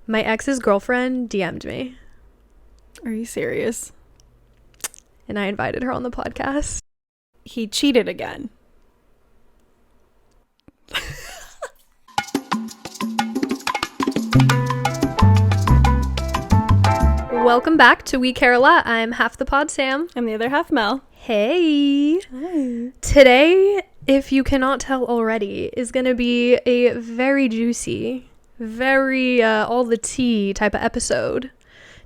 My ex's girlfriend DM'd me. Are you serious? And I invited her on the podcast. He cheated again. Welcome back to We Care a Lot. I'm half the pod Sam. I'm the other half Mel. Hey. Hi. Today, if you cannot tell already, is going to be a very juicy, very all the tea type of episode.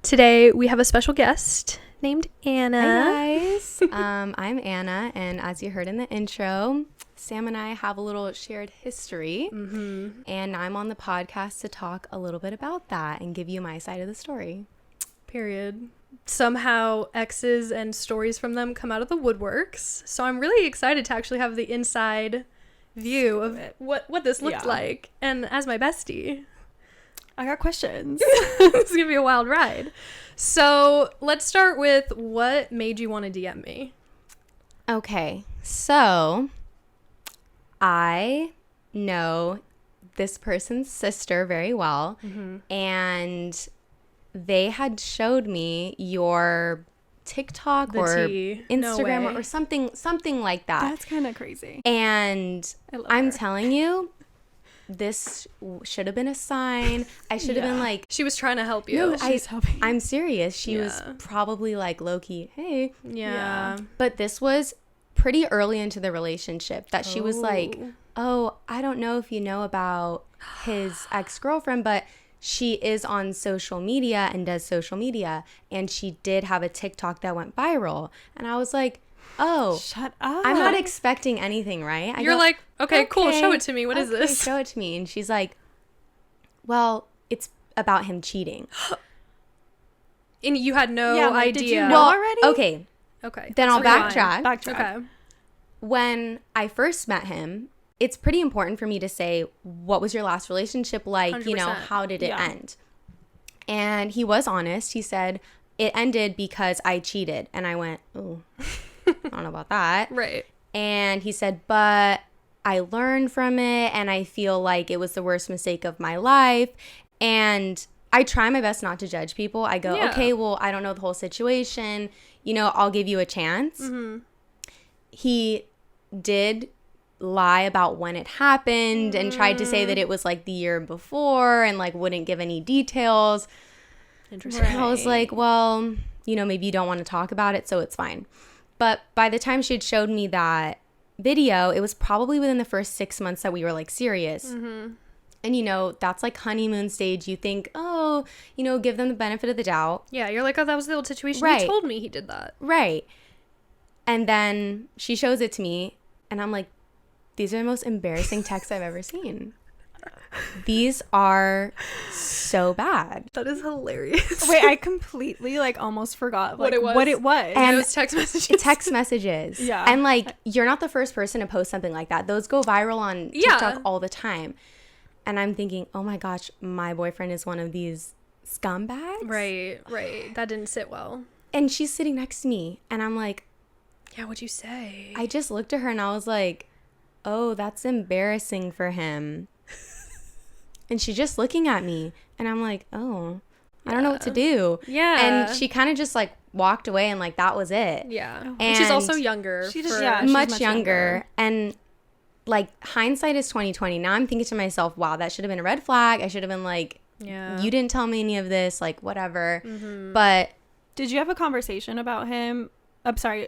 Today, we have a special guest named Anna. Hi guys. I'm Anna, and as you heard in the intro, Sam and I have a little shared history, and I'm on the podcast to talk a little bit about that and give you my side of the story. Period. Somehow exes and stories from them come out of the woodworks. So I'm really excited to actually have the inside view of what this looked like. And as my bestie, I got questions. it's going to be a wild ride. So let's start with what made you want to DM me? Okay, so I know this person's sister very well, and they had showed me your TikTok or Instagram or something like that. That's kind of crazy. And I'm telling you, this should have been a sign. I should have been like, she was trying to help you. No, she's helping. I'm serious. She was probably like low-key, hey. Yeah. But this was pretty early into the relationship that she was like, oh, I don't know if you know about his ex-girlfriend, but she is on social media and does social media, and she did have a TikTok that went viral. And I was like, oh, shut up. I'm not expecting anything, right? You're like, okay, cool, show it to me. What is this? Show it to me. And she's like, well, it's about him cheating. And you had no idea. Did you know already? Okay. Then I'll backtrack. Okay. When I first met him, it's pretty important for me to say, what was your last relationship like? 100%. You know, how did it end? And he was honest. He said, it ended because I cheated. And I went, oh, I don't know about that. Right. And he said, but I learned from it, and I feel like it was the worst mistake of my life. And I try my best not to judge people. I go, okay, well, I don't know the whole situation. You know, I'll give you a chance. He did lie about when it happened and tried to say that it was like the year before and like wouldn't give any details. Interesting. And I was like, well, you know, maybe you don't want to talk about it, so it's fine. But by the time she had showed me that video, it was probably within the first 6 months that we were like serious. And you know, that's like honeymoon stage. You think, oh, you know, give them the benefit of the doubt. Yeah, you're like, oh, that was the old situation. Right. He told me he did that. Right. And then she shows it to me, and I'm like, these are the most embarrassing texts I've ever seen. These are so bad. That is hilarious. Wait, I completely like almost forgot what it was. And it was text messages. Text messages. Yeah. And like, you're not the first person to post something like that. Those go viral on TikTok all the time. And I'm thinking, oh my gosh, my boyfriend is one of these scumbags. Right. That didn't sit well. And she's sitting next to me, and I'm like, yeah, what'd you say? I just looked at her and I was like, oh, that's embarrassing for him. And she's just looking at me, and I'm like, oh, I don't know what to do. Yeah. And she kind of just like walked away, and like that was it. Yeah. And she's also younger. She's much younger. And like, hindsight is 2020. Now I'm thinking to myself, wow, that should have been a red flag. I should have been like, you didn't tell me any of this, like whatever. But did you have a conversation about him? I'm sorry,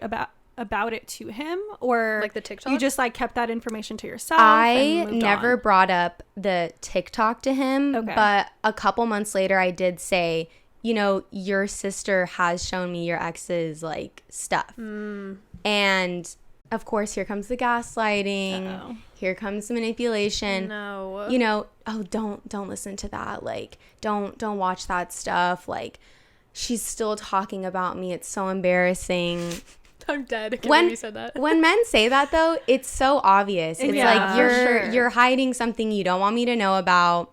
about it to him, or like the TikTok? You just like kept that information to yourself? I never brought up the TikTok to him, Okay. But a couple months later I did say, you know, your sister has shown me your ex's like stuff. And of course, here comes the gaslighting. Uh-oh. Here comes the manipulation. No. You know, oh, don't listen to that. Like, don't watch that stuff. Like, she's still talking about me. It's so embarrassing. I'm dead. I can't believe you said that. When men say that, though, it's so obvious. It's like sure. you're hiding something you don't want me to know about.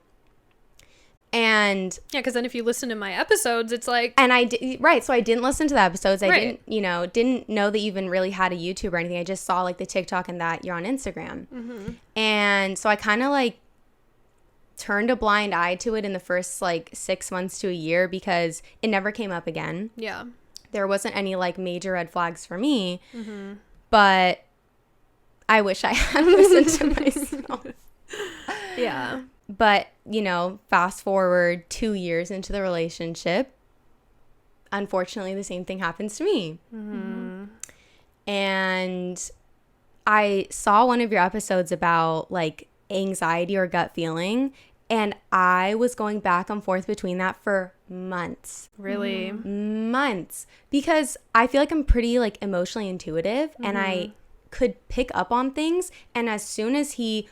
And yeah, because then if you listen to my episodes, it's like, and I did right. So I didn't listen to the episodes. I Right. didn't know that you even really had a YouTube or anything. I just saw like the TikTok and that you're on Instagram. And so I kind of like turned a blind eye to it in the first like 6 months to a year because it never came up again. Yeah. There wasn't any like major red flags for me, but I wish I had listened to myself. Yeah. But, you know, fast forward 2 years into the relationship, unfortunately, the same thing happens to me. And I saw one of your episodes about like anxiety or gut feeling, and I was going back and forth between that for months. Really? Months. Because I feel like I'm pretty like emotionally intuitive, and I could pick up on things. And as soon as he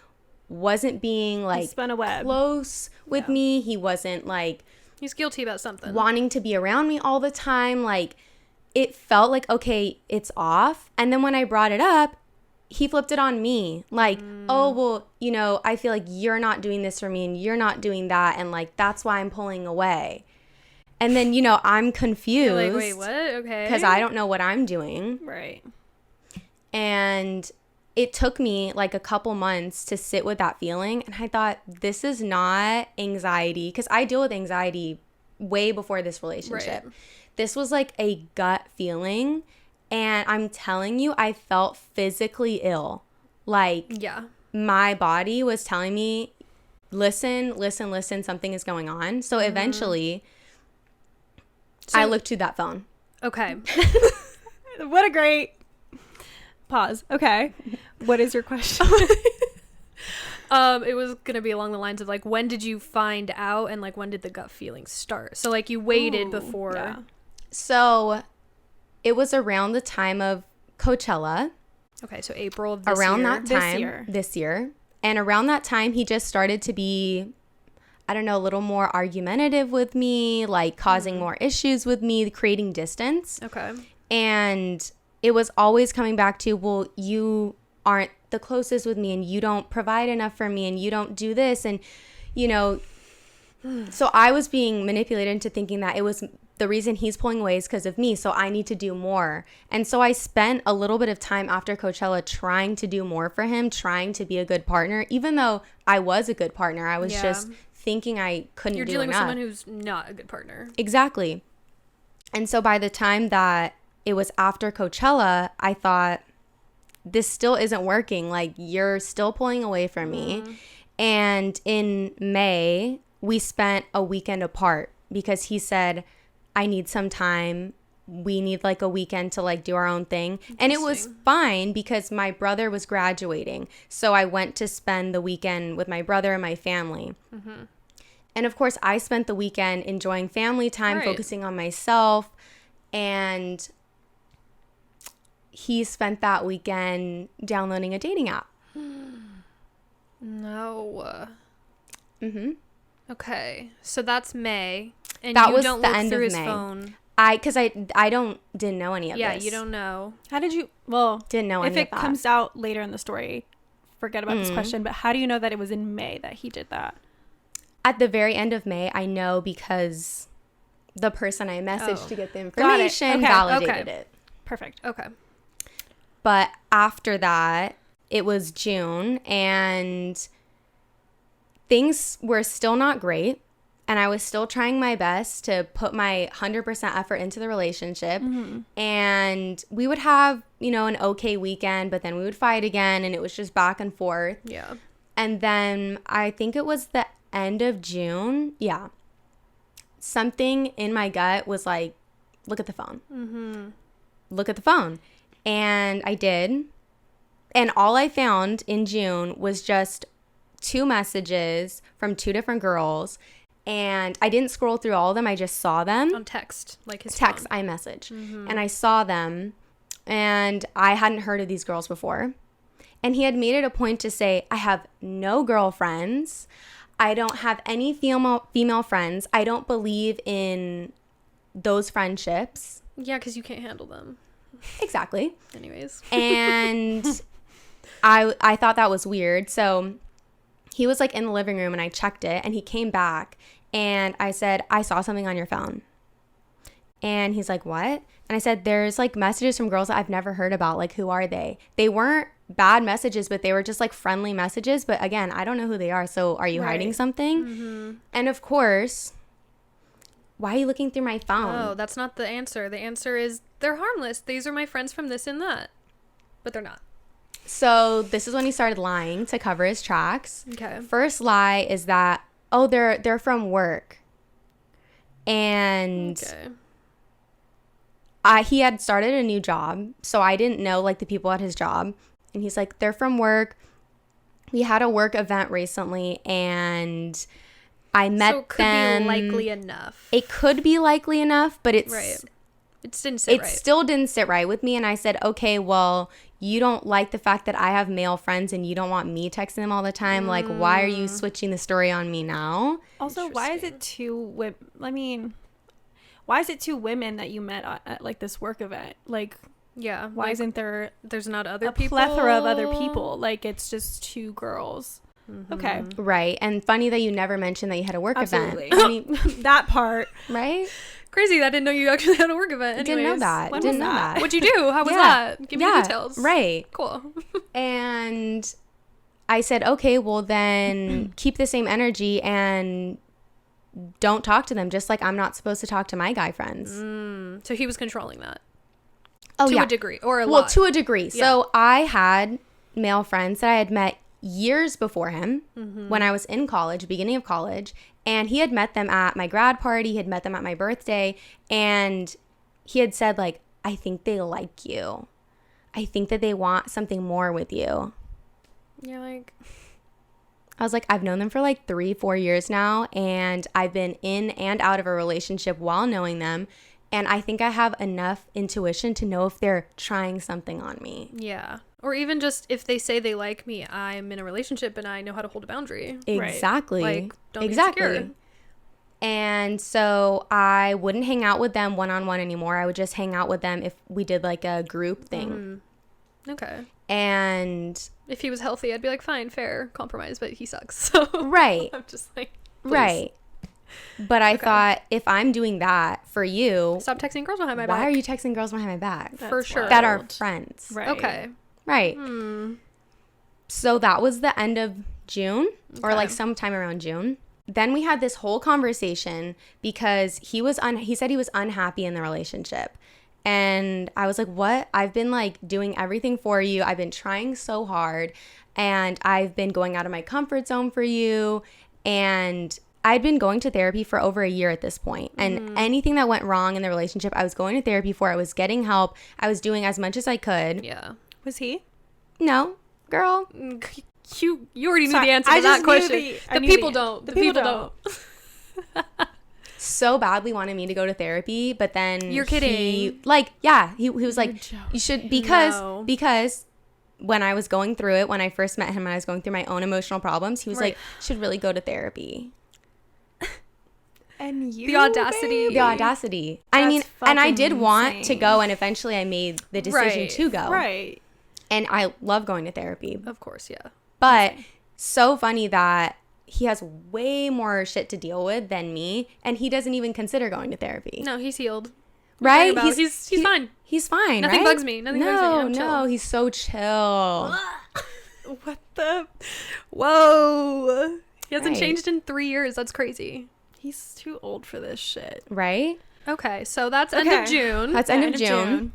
wasn't being like spun a web. close with me, he wasn't like He's guilty about something. wanting to be around me all the time, like it felt like, okay, it's off. And then when I brought it up, he flipped it on me, like, oh, well, you know, I feel like you're not doing this for me and you're not doing that, and like that's why I'm pulling away. And then, you know, I'm confused. You're like, wait, what? Okay. Because I don't know what I'm doing. Right. And it took me like a couple months to sit with that feeling. And I thought, this is not anxiety, because I deal with anxiety way before this relationship. Right. This was like a gut feeling. And I'm telling you, I felt physically ill. Like, Yeah. my body was telling me, listen, something is going on. So eventually, I looked to that phone. Okay. What a great pause. Okay. What is your question? It was gonna be along the lines of like, when did you find out, and like when did the gut feelings start? So like you waited Ooh, before. yeah. So it was around the time of Coachella. Okay, so April of this Around year. that time. This year. And around that time, he just started to be, I don't know, a little more argumentative with me, like causing more issues with me, creating distance. Okay. And it was always coming back to, well, you aren't the closest with me, and you don't provide enough for me, and you don't do this. And, you know, so I was being manipulated into thinking that it was the reason he's pulling away is because of me. So I need to do more. And so I spent a little bit of time after Coachella trying to do more for him, trying to be a good partner, even though I was a good partner. I was just thinking I couldn't do enough. You're dealing with someone who's not a good partner. Exactly. And so by the time that it was after Coachella, I thought, this still isn't working. Like, you're still pulling away from me. And in May, we spent a weekend apart because he said, I need some time. We need like a weekend to like do our own thing. And it was fine because my brother was graduating. So I went to spend the weekend with my brother and my family. And of course, I spent the weekend enjoying family time, focusing on myself. And he spent that weekend downloading a dating app. No. Mm-hmm. Okay, so that's May, and That you was don't the look end through of his May. phone. Because I didn't know any of Yeah, this. you don't know. How did you, well, Didn't know if any it of that. comes out later in the story, forget about this question, but how do you know that it was in May that he did that? At the very end of May, I know because the person I messaged to get the Got it. information Okay, validated it. Perfect. Okay. But after that, it was June, and things were still not great. And I was still trying my best to put my 100% effort into the relationship. And we would have, you know, an okay weekend, but then we would fight again, and it was just back and forth. Yeah. And then I think it was the end of June. Yeah. Something in my gut was like, look at the phone. Look at the phone. And I did. And all I found in June was just 2 messages from 2 different girls. And I didn't scroll through all of them. I just saw them. On text, like his Text, phone. iMessage. And I saw them. And I hadn't heard of these girls before. And he had made it a point to say, I have no girlfriends. I don't have any female friends. I don't believe in those friendships. Yeah, because you can't handle them. Exactly. Anyways. And I thought that was weird. So he was like in the living room, and I checked it, and he came back, and I said, I saw something on your phone. And he's like, what? And I said, there's like messages from girls that I've never heard about. Like, who are they? They weren't bad messages, but they were just like friendly messages. But again, I don't know who they are. So are you hiding something? And of course, why are you looking through my phone? Oh, that's not the answer. The answer is they're harmless. These are my friends from this and that. But they're not. So this is when he started lying to cover his tracks. Okay. First lie is that, oh, they're from work. And he had started a new job, so I didn't know like the people at his job. And he's like, they're from work. We had a work event recently, and I met them. So it could be likely enough. It could be likely enough, but it's right. It still didn't sit right with me. And I said, okay, well, you don't like the fact that I have male friends and you don't want me texting them all the time. Like, why are you switching the story on me now? Also, why is it two women? I mean, why is it two women that you met at like this work event? Like, yeah, why like, isn't there there's not other a people? plethora of other people? Like, it's just two girls. Okay. Right. And funny that you never mentioned that you had a work Absolutely. event. I mean, that part. Right? Crazy. I didn't know you actually had a work event. Didn't know that. When Didn't was know that? that. What'd you do? How was that? Give me the details. Right. Cool. And I said, okay, well then keep the same energy and don't talk to them, just like I'm not supposed to talk to my guy friends. So he was controlling that. Oh, to a degree or a lot. Well, to a degree. Yeah. So I had male friends that I had met years before him when I was in college, beginning of college, and he had met them at my grad party. He had met them at my birthday, and he had said, like, I think they like you. I think that they want something more with you. You're like, I was like, I've known them for like 3-4 years now, and I've been in and out of a relationship while knowing them. And I think I have enough intuition to know if they're trying something on me. yeah. Or even just if they say they like me, I'm in a relationship and I know how to hold a boundary. Exactly. Like, don't be insecure. And so I wouldn't hang out with them one-on-one anymore. I would just hang out with them if we did like a group thing. Okay. And if he was healthy, I'd be like, fine, fair, compromise, but he sucks. So right. I'm just like, please. Right. But I thought, if I'm doing that for you, stop texting girls behind my back. Why are you texting girls behind my back? For sure. That are friends. Right. Okay. Right. So that was the end of June or like sometime around June. Then we had this whole conversation because he said he was unhappy in the relationship. And I was like, what? I've been like doing everything for you. I've been trying so hard, and I've been going out of my comfort zone for you. And I'd been going to therapy for over a year at this point. And anything that went wrong in the relationship, I was going to therapy for. I was getting help. I was doing as much as I could. Yeah. Was he? No, girl. You already knew the answer to that question. The people don't. The people don't. So badly wanted me to go to therapy, but then you're kidding. He was like, you should, because when I was going through it, when I first met him and I was going through my own emotional problems, he was like, you should really go to therapy. And you, the audacity. The audacity. I mean, and I did want to go, and eventually I made the decision to go. Right. And I love going to therapy. Of course, yeah. But so funny that he has way more shit to deal with than me, and he doesn't even consider going to therapy. No, he's healed. Right? He's fine. He's fine. Nothing right? bugs me. Nothing bugs me. No, he's so chill. What the? Whoa. He hasn't changed in 3 years. That's crazy. He's too old for this shit. Right? Okay, so that's end of June. That's end of June.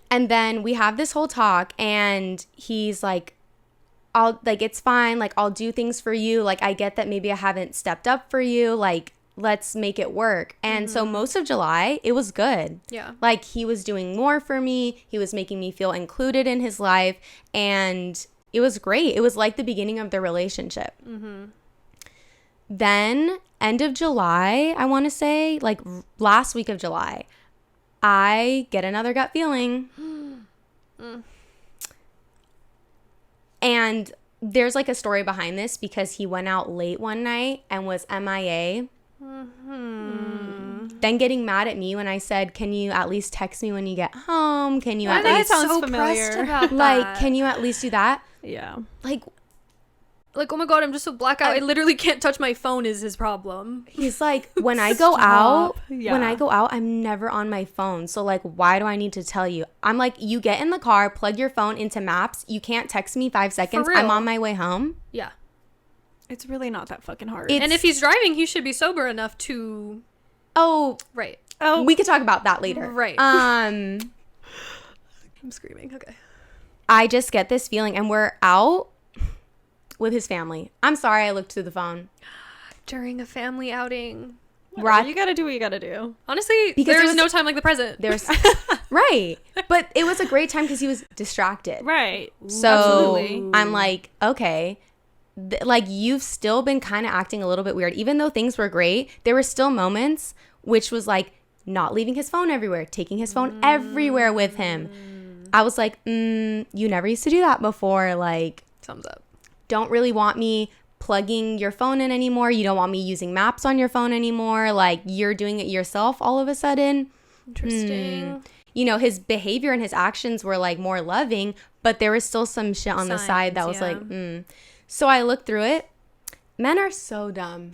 And then we have this whole talk, and he's like, it's fine. Like, I'll do things for you. Like, I get that maybe I haven't stepped up for you. Like, let's make it work. And so most of July, it was good. Yeah. Like, he was doing more for me. He was making me feel included in his life. And it was great. It was like the beginning of the relationship. Then, end of July, I want to say, like last week of July, I get another gut feeling. And there's like a story behind this because he went out late one night and was MIA. Then getting mad at me when I said, can you at least text me when you get home? Can you at least... That sounds familiar. Like, can you at least do that? Yeah. Like, Like, oh my god, I'm just so blackout. I literally can't touch my phone is his problem. He's like, when I go out, Yeah. when I go out, I'm never on my phone. So like, why do I need to tell you? I'm like, you get in the car, plug your phone into maps. You can't text me 5 seconds. real. I'm on my way home. Yeah. It's really not that fucking hard. It's- And if he's driving, he should be sober enough to... Oh, Right. oh, we could talk about that later. Right. Um, I'm screaming. Okay. I just get this feeling, and we're out with his family. I'm sorry, I looked through the phone. During a family outing. We're at you gotta do what you gotta do. Honestly, Because there it is was- no time like the present. There's right, but it was a great time because he was distracted. Right. So Absolutely. I'm like, okay, like you've still been kind of acting a little bit weird, even though things were great. There were still moments which was like not leaving his phone everywhere, taking his phone everywhere with him. I was like, you never used to do that before. Like, Thumbs up. don't really want me plugging your phone in anymore. You don't want me using maps on your phone anymore. Like, you're doing it yourself all of a sudden. Interesting. You know, his behavior and his actions were like more loving, but there was still some shit on the side that was Signs, like, So I looked through it. Men are so dumb.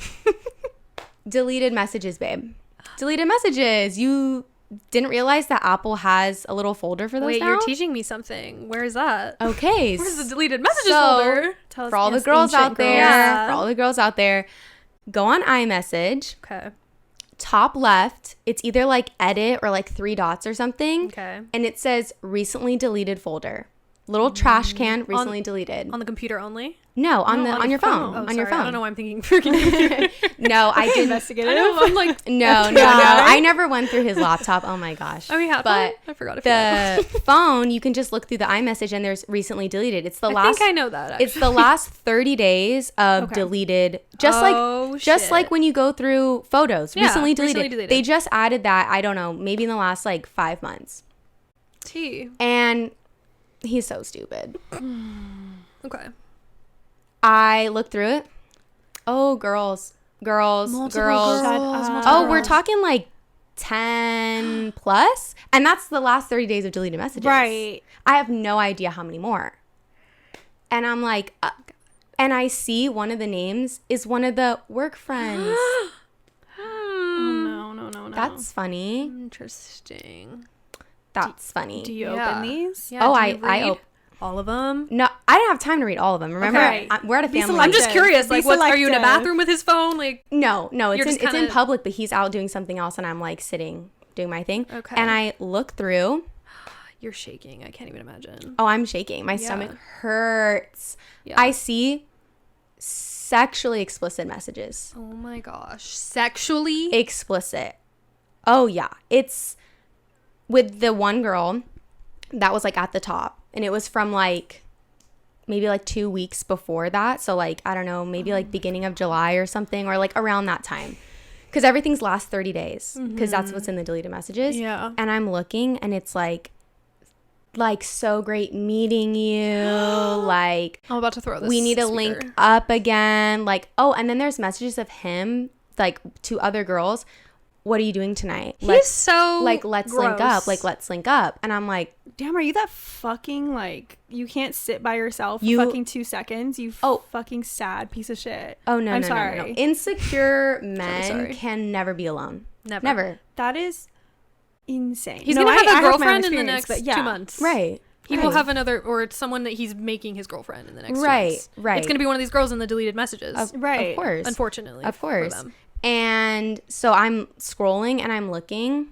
Deleted messages, babe. Deleted messages. You didn't realize that Apple has a little folder for those Wait, now? you're teaching me something. Where is that? Okay. Where's the deleted messages So, folder? Tell us, for all the yes, girls ancient out there, Yeah. for all the girls out there, go on iMessage. Okay. Top left, it's either like edit or like 3 dots or something. Okay. And it says recently deleted folder. Little trash can, recently deleted. On the computer only? No, on No, the on on your your phone. phone. Oh, On sorry. your phone. I don't know why I'm thinking freaking computer. No, I didn't. Investigative. I know. I'm like, No. I never went through his laptop. Oh my gosh. oh, yeah. But I forgot if you had. the phone, you can just look through the iMessage and there's recently deleted. It's the I last think I know that, actually. it's the last 30 days of Okay. deleted, just Oh, just shit. like when you go through photos, Yeah, recently deleted. recently deleted. They just added that, I don't know, maybe in the last like 5 months. T. And he's so stupid. Okay. I looked through it. Oh, girls. Multiple girls. Shut Oh, up. we're talking like 10 plus, and that's the last 30 days of deleted messages. Right. I have no idea how many more. And I'm like, and I see one of the names is one of the work friends. Oh, no. That's funny. Interesting. That's funny. Do you Yeah. open these? Yeah, Oh, do I you read op- all of them. No, I didn't have time to read all of them. Remember, Okay. we're at a Be family. I'm just Selective. curious. Be Like, what are you in a selective. bathroom with his phone? Like, No, You're it's just in kinda- public, but he's out doing something else, and I'm like sitting doing my thing. Okay. And I look through. you're shaking. I can't even imagine. Oh, I'm shaking. My stomach hurts. Yeah. I see sexually explicit messages. Oh my gosh. Sexually? Explicit. Oh yeah, it's with the one girl that was like at the top, and it was from like maybe like 2 weeks before that. So like, I don't know, maybe like beginning of July or something, or like around that time, because everything's last 30 days, because that's what's in the deleted messages. Yeah. And I'm looking, and it's like so great meeting you. Like, I'm about to throw this. we need to speaker. link up again. Like, oh, and then there's messages of him like to other girls. What are you doing tonight? He's so like let's link gross. up. Like, let's link up. And I'm like, Damn, are you that fucking, like, you can't sit by yourself for You- fucking 2 seconds? You Oh. fucking sad piece of shit. oh no, I'm no, sorry. no. Insecure men sorry. can never be alone. Never. Never. That is insane. He's No, gonna have I a have my own girlfriend in the experience, next but yeah. 2 months. Right. He right. will have another, or it's someone that he's making his girlfriend in the next 2 Right, months. right. It's gonna be one of these girls in the deleted messages. Right. Of course. Unfortunately. Of for course. them. And so I'm scrolling and I'm looking,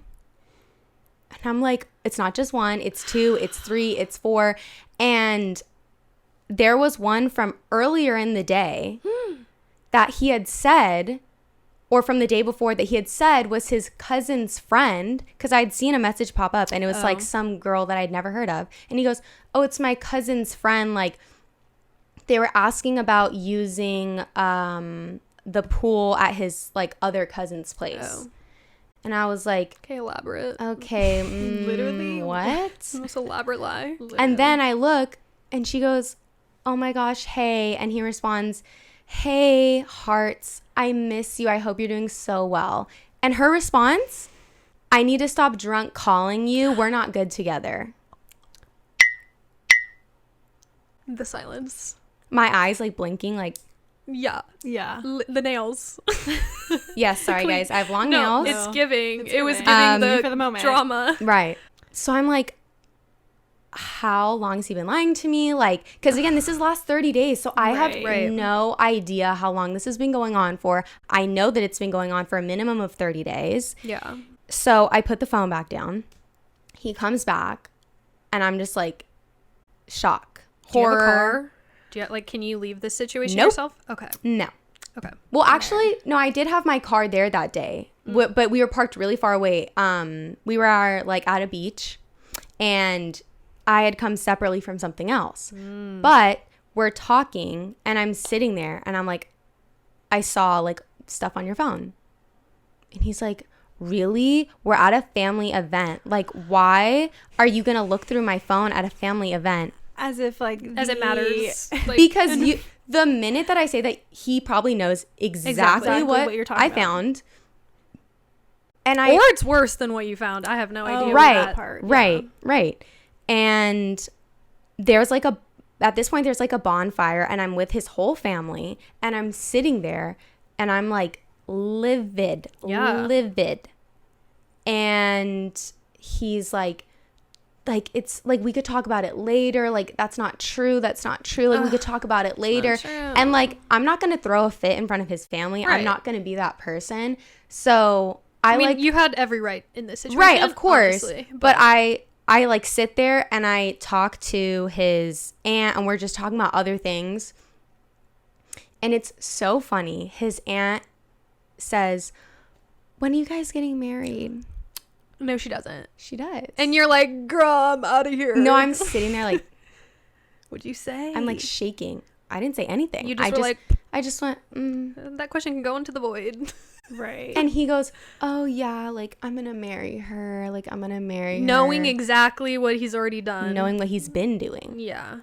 and I'm like, it's not just 1, it's 2, it's 3, it's 4. And there was one from earlier in the day that he had said, or from the day before that he had said was his cousin's friend, because I'd seen a message pop up and it was like some girl that I'd never heard of. And he goes, oh, it's my cousin's friend. Like, they were asking about using the pool at his like other cousin's place. Oh. And I was like, Okay, elaborate. okay, Literally? what? The most elaborate lie. And then I look and she goes, oh my gosh, hey. And he responds, hey, hearts, I miss you. I hope you're doing so well. And her response, I need to stop drunk calling you. We're not good together. The silence. my eyes like blinking, like, Yeah. Yeah. The nails. yes, sorry guys, I have long No, nails. it's giving. It's It was giving. giving For the moment. drama. Right. So I'm like, how long has he been lying to me? Like, because again, this is last 30 days. So I have Right. no idea how long this has been going on for. I know that it's been going on for a minimum of 30 days. Yeah. So I put the phone back down. He comes back and I'm just like, shock. Do you have a Horror. car? Do you like? Can you leave this situation Nope. yourself? Okay. No. Okay. Well, actually, no, I did have my car there that day, but we were parked really far away. We were like at a beach and I had come separately from something else. But we're talking and I'm sitting there and I'm like, I saw like stuff on your phone. And he's like, really? We're at a family event. Like, why are you going to look through my phone at a family event? As if like As it matters. Like, Because the minute that I say that, he probably knows exactly what you're talking I about. found. And or it's worse than what you found. I have no idea. right, What that part. right. And there's like at this point, there's like a bonfire and I'm with his whole family and I'm sitting there and I'm like livid. And he's like, it's like, we could talk about it later. Like, that's not true. Like, we could talk about it later. true. And like, I'm not going to throw a fit in front of his family. Right. I'm not going to be that person. So I mean, like, you had every right in this situation. right, of course. Obviously, But I like sit there and I talk to his aunt and we're just talking about other things. And it's so funny. His aunt says, when are you guys getting married? no, she doesn't. She does. And you're like, girl, I'm out of here. no, I'm sitting there like, What'd you say? I'm like shaking. I didn't say anything. You just were like, I just went, mm. that question can go into the void. Right. And he goes, oh yeah, like I'm going to marry her. Like I'm going to marry her. Knowing exactly what he's already done. Knowing what he's been doing. Yeah.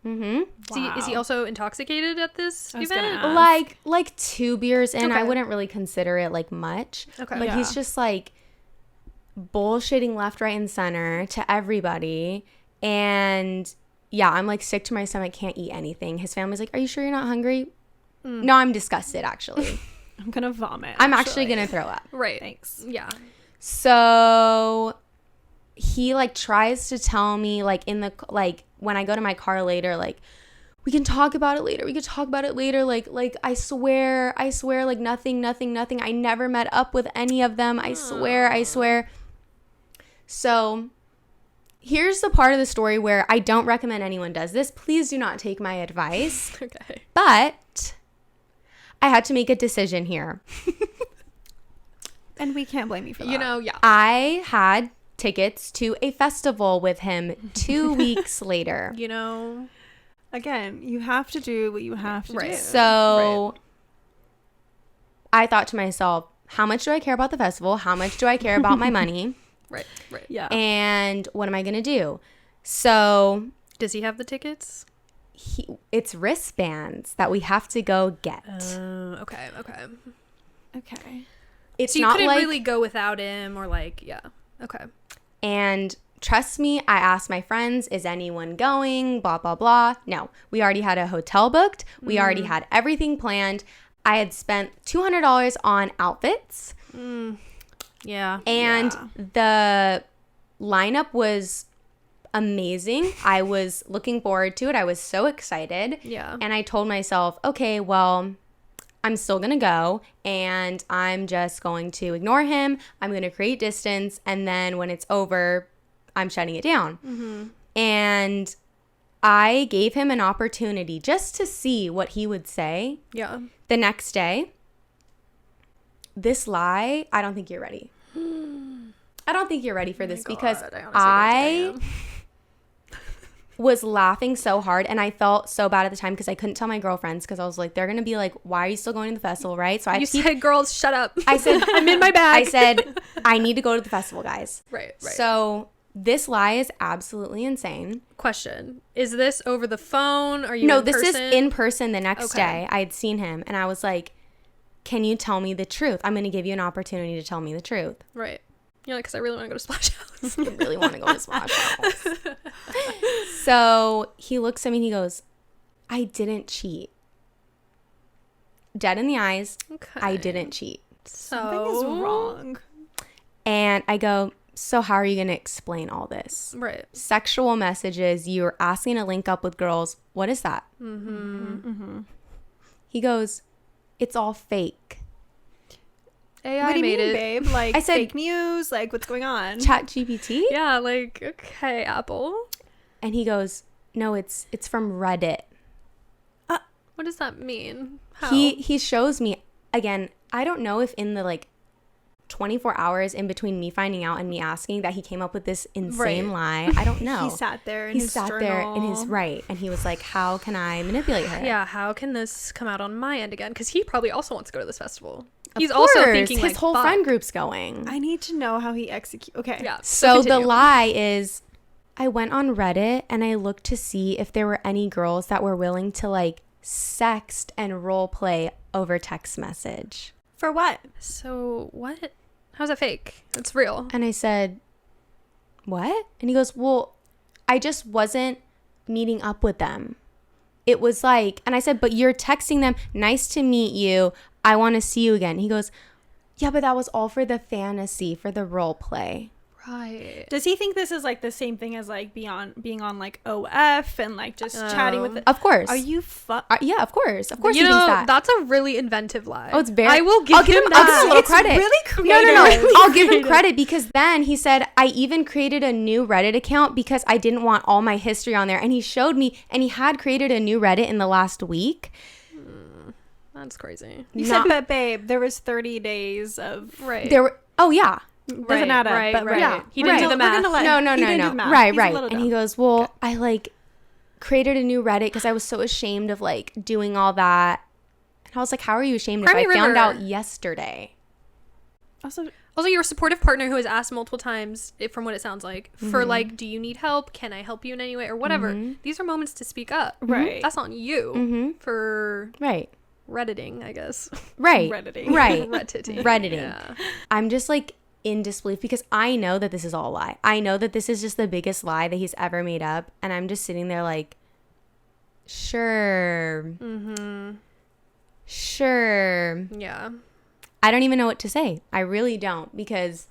Mm-hmm. Is he also intoxicated at this I was gonna event? ask. Like 2 beers in, I Okay. wouldn't really consider it like much. Okay. But he's just like bullshitting left, right, and center to everybody. And yeah, I'm like sick to my stomach, can't eat anything. His family's like, are you sure you're not hungry? No, I'm disgusted actually. I'm gonna vomit. I'm actually gonna throw up. Right. Thanks. Yeah. So he like tries to tell me like in the like when I go to my car later, like we can talk about it later. Like I swear like nothing. I never met up with any of them. I swear. So here's the part of the story where I don't recommend anyone does this. Please do not take my advice. Okay. But I had to make a decision here. And we can't blame you for that. You know, yeah. I had tickets to a festival with him 2 weeks later. You know, Again, you have to do what you have to Right. do. So I thought to myself, how much do I care about the festival? How much do I care about my money? right. Yeah. And what am I going to do? So Does he have the tickets? it's wristbands that we have to go get. Okay. Okay. It's So you not couldn't like, really go without him or like, yeah. Okay. and trust me, I asked my friends, is anyone going? Blah, blah, blah. No, we already had a hotel booked. We already had everything planned. I had spent $200 on outfits. Yeah. And the lineup was amazing. I was looking forward to it. I was so excited. Yeah. And I told myself, okay, well, I'm still going to go and I'm just going to ignore him. I'm going to create distance. And then when it's over, I'm shutting it down. And I gave him an opportunity just to see what he would say. Yeah. The next day, this lie, I don't think you're ready. I don't think you're ready for this because God, I honestly don't I think I was laughing so hard and I felt so bad at the time because I couldn't tell my girlfriends because I was like, they're going to be like, why are you still going to the festival, right? So You said, girls, shut up. I said, I'm in my bag. I said, I need to go to the festival, guys. Right. So this lie is absolutely insane. Question. Is this over the phone? Are you No, in this is person? in person the next Okay. day. I had seen him and I was like, can you tell me the truth? I'm going to give you an opportunity to tell me the truth. Right. You're like, because I really want to go to Splash House. I really want to go to Splash House. So he looks at me and he goes, I didn't cheat. Dead in the eyes, Okay. I didn't cheat. Something is wrong. And I go, so how are you going to explain all this? Right. Sexual messages, you're asking to link up with girls. What is that? He goes, it's all fake. AI What do you made mean, it. babe? Like, I said- fake news? Like, what's going on? Chat GPT? Yeah, like, okay, Apple. And he goes, no, it's from Reddit. What does that mean? How? He shows me, again, I don't know if in the like 24 hours in between me finding out and me asking that he came up with this insane lie. I don't know. He sat there in He his sat there in his journal. right, and he was like, how can I manipulate her? Yeah, how can this come out on my end again? Because he probably also wants to go to this festival. Of He's also course, thinking, his like, whole fuck. friend group's going. I need to know how he execute. Okay. Yeah. So the continue. lie is, I went on Reddit and I looked to see if there were any girls that were willing to like sext and role play over text message. For what? So what? How's that fake? It's real. And I said, what? And he goes, well, I just wasn't meeting up with them. It was like, and I said, but you're texting them, nice to meet you, I want to see you again. He goes, yeah, but that was all for the fantasy, for the role play. Right. Does he think this is like the same thing as like being on like OF and like just chatting with? Of course. Are you Yeah, of course. Of course You he know, thinks that. that's a really inventive lie. Oh, it's very. I will give I'll give him him. I'll give him a that. little It's credit. really creative. No. I'll give him credit because then he said I even created a new Reddit account because I didn't want all my history on there, and he showed me, and he had created a new Reddit in the last week. That's crazy. You Not- said, but babe, there was 30 days of Right. There were. Oh yeah. doesn't add up. Right, but right. Yeah. He didn't do Right. the We're math. gonna let- No. he didn't do the math. Right. He's a Right. little And he dumb. goes, well, I like created a new Reddit because I was so ashamed of like doing all that. And I was like, how are you ashamed if Cry I me found river. out yesterday? Also, you're a supportive partner who has asked multiple times, from what it sounds like, for Mm-hmm. like, do you need help? Can I help you in any way? Or whatever. These are moments to speak up. Right. That's on you Mm-hmm. for Right. Redditing, I guess. Right. Redditing. Right. Redditing. Redditing. Yeah. I'm just like in disbelief because I know that this is all a lie. I know that this is just the biggest lie that he's ever made up. And I'm just sitting there like, sure. Mm-hmm. Sure. Yeah. I don't even know what to say. I really don't because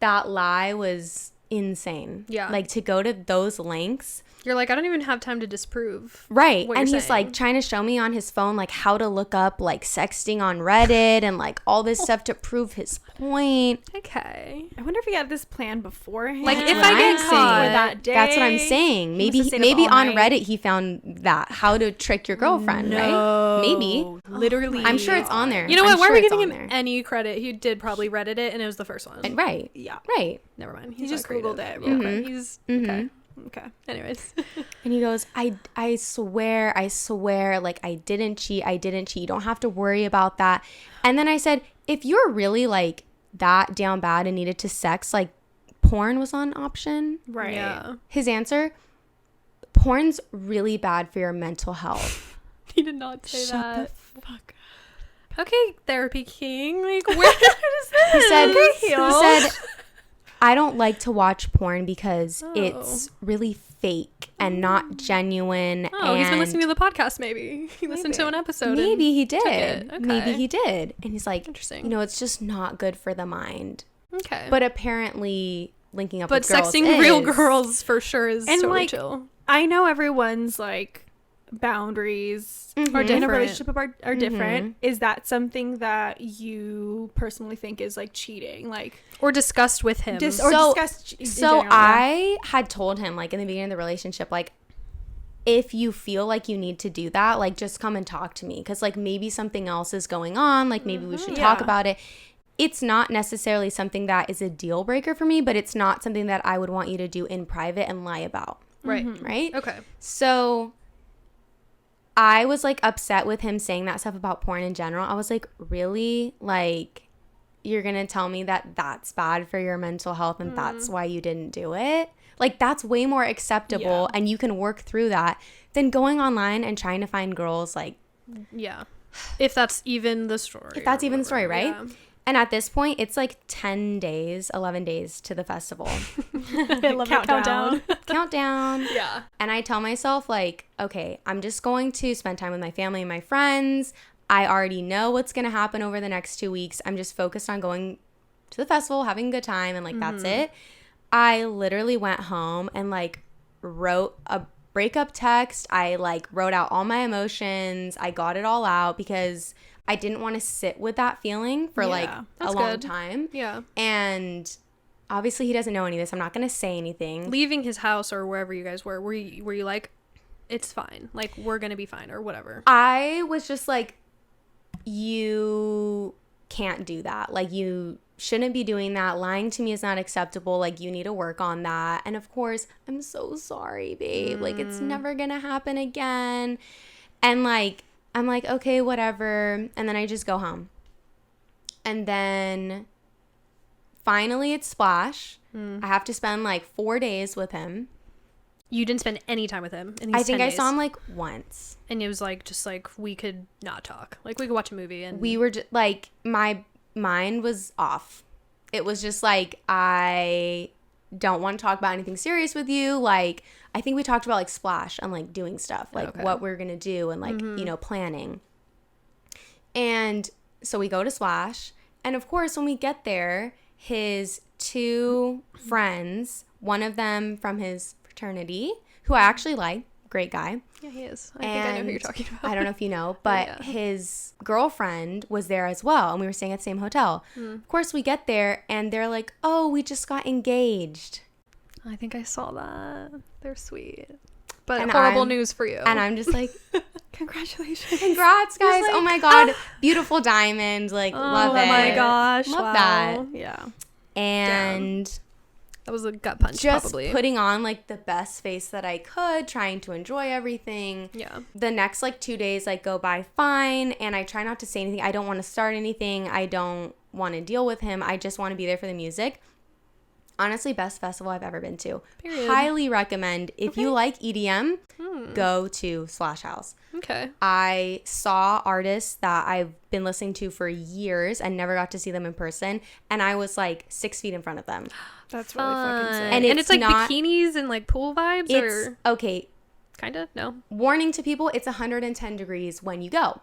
that lie was insane. Yeah. Like to go to those lengths. You're like, I don't even have time to disprove. Right. What And you're he's like saying. trying to show me on his phone like how to look up like sexting on Reddit and like all this stuff to prove his point. Okay. I wonder if he had this plan beforehand. Like, if I get for caught- that day. That's what I'm saying. He must Maybe have stayed up maybe all on night. Reddit he found that how to trick your girlfriend, right? Maybe. Literally. I'm sure it's on there. You know I'm what? Why sure are we it's giving on him there. any credit? He did probably Reddit it, and it was the first one. And right. Yeah. Right. Never mind. He He's just not creative. Googled it Yeah, real quick. He's Mhm. okay. Okay. Anyways. And he goes, I swear, like I didn't cheat. You don't have to worry about that. And then I said, if you're really like that down bad and needed to sex, like porn was an option. Right. Yeah. His answer, porn's really bad for your mental health. He did not say Shut that. the fuck. Okay, therapy king. Like, where is this? He said, Heel. I don't like to watch porn because Oh. it's really fake and not genuine. Oh, he's been and listening to the podcast. Maybe he listened to an episode. Maybe he took did. it. Okay. Maybe he did. And he's like, Interesting. you know, it's just not good for the mind. Okay. But apparently linking up but with girls sexting real is. girls for sure is And, totally like, chill. I know everyone's like boundaries Mhm. Or in a different. relationship are different. Is that something that you personally think is like cheating? Like Or discussed with him. or So- discuss in So general, yeah. I had told him like in the beginning of the relationship, like, if you feel like you need to do that, like just come and talk to me. Cause like maybe something else is going on. Like maybe we should talk Yeah. about it. It's not necessarily something that is a deal breaker for me, but it's not something that I would want you to do in private and lie about. right. Right. Okay. So I was like upset with him saying that stuff about porn in general. I was like, really? Like, you're going to tell me that that's bad for your mental health and that's why you didn't do it? Like, that's way more acceptable and you can work through that than going online and trying to find girls like, Yeah. If that's even the story. if that's or even the story, whatever. right? Yeah. And at this point, it's like 10 days, 11 days to the festival. I love countdown. Countdown. Yeah. And I tell myself, like, okay, I'm just going to spend time with my family and my friends. I already know what's going to happen over the next 2 weeks. I'm just focused on going to the festival, having a good time, and like that's it. I literally went home and like wrote a breakup text. I like wrote out all my emotions. I got it all out because I didn't want to sit with that feeling for like a long time. Yeah. And obviously he doesn't know any of this. I'm not going to say anything. Leaving his house or wherever you guys were you like, it's fine, like we're gonna be fine or whatever? I was just like, you can't do that. Like, you shouldn't be doing that. Lying to me is not acceptable. Like, you need to work on that. And of course, I'm so sorry, babe. Like, it's never gonna happen again. And like, I'm like, okay, whatever. And then I just go home. And then finally it's Splash. I have to spend like 4 days with him. You didn't spend any time with him in these I think 10 I days. saw him like once. And it was like, just like, we could not talk. Like, we could watch a movie and We were just like, my mind was off. It was just like, I don't want to talk about anything serious with you. Like, I think we talked about like Splash and like doing stuff, like what we're going to do and like, you know, planning. And so we go to Splash. And of course, when we get there, his 2 friends, one of them from his fraternity, who I actually like, great guy. Yeah, he is. I think I know who you're talking about. I don't know if you know, but his girlfriend was there as well, and we were staying at the same hotel. Of course, we get there, and they're like, oh, we just got engaged. I think I saw that. They're sweet. But And horrible news for you. And I'm just like, Congratulations. congrats, guys. like, oh my God. Beautiful diamond. Like, love it. Oh my gosh. Love wow. that. Yeah. And That was a gut punch, just probably. putting on like the best face that I could, trying to enjoy everything. Yeah. The next like 2 days like go by fine, and I try not to say anything. I don't want to start anything. I don't want to deal with him. I just want to be there for the music. Honestly, best festival I've ever been to. Period. Highly recommend. If you like EDM, go to Splash House. Okay. I saw artists that I've been listening to for years and never got to see them in person, and I was like 6 feet in front of them. That's really fucking sick. And And it's it's like not- bikinis and like pool vibes It's or okay. kind of? No. Warning to people, it's 110 degrees when you go.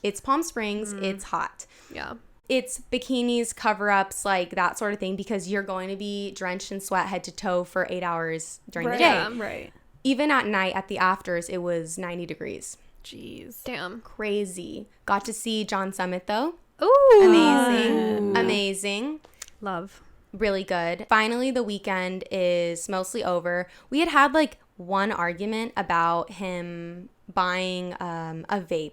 It's Palm Springs. It's hot. Yeah. It's bikinis, cover-ups, like that sort of thing, because you're going to be drenched in sweat head to toe for 8 hours during the day. Yeah. Right. Even at night, at the afters, it was 90 degrees. Jeez. Damn. Crazy. Got to see John Summit, though. Ooh. Amazing. Amazing. Love. Really good. Finally, the weekend is mostly over. We had like one argument about him buying a vape.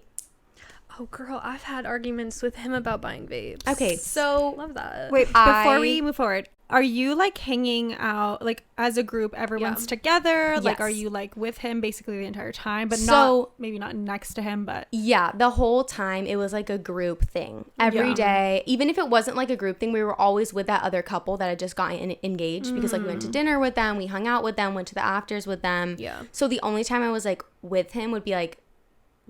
Oh, girl, I've had arguments with him about buying vapes. Okay, so Love that. Wait, before I- we move forward, are you like hanging out like as a group, everyone's Yeah. together? Like, Yes. are you like with him basically the entire time, but So- not maybe not next to him, but yeah, the whole time it was like a group thing. Every Yeah. day, even if it wasn't like a group thing, we were always with that other couple that had just gotten engaged because like we went to dinner with them, we hung out with them, went to the afters with them. Yeah. So the only time I was like with him would be like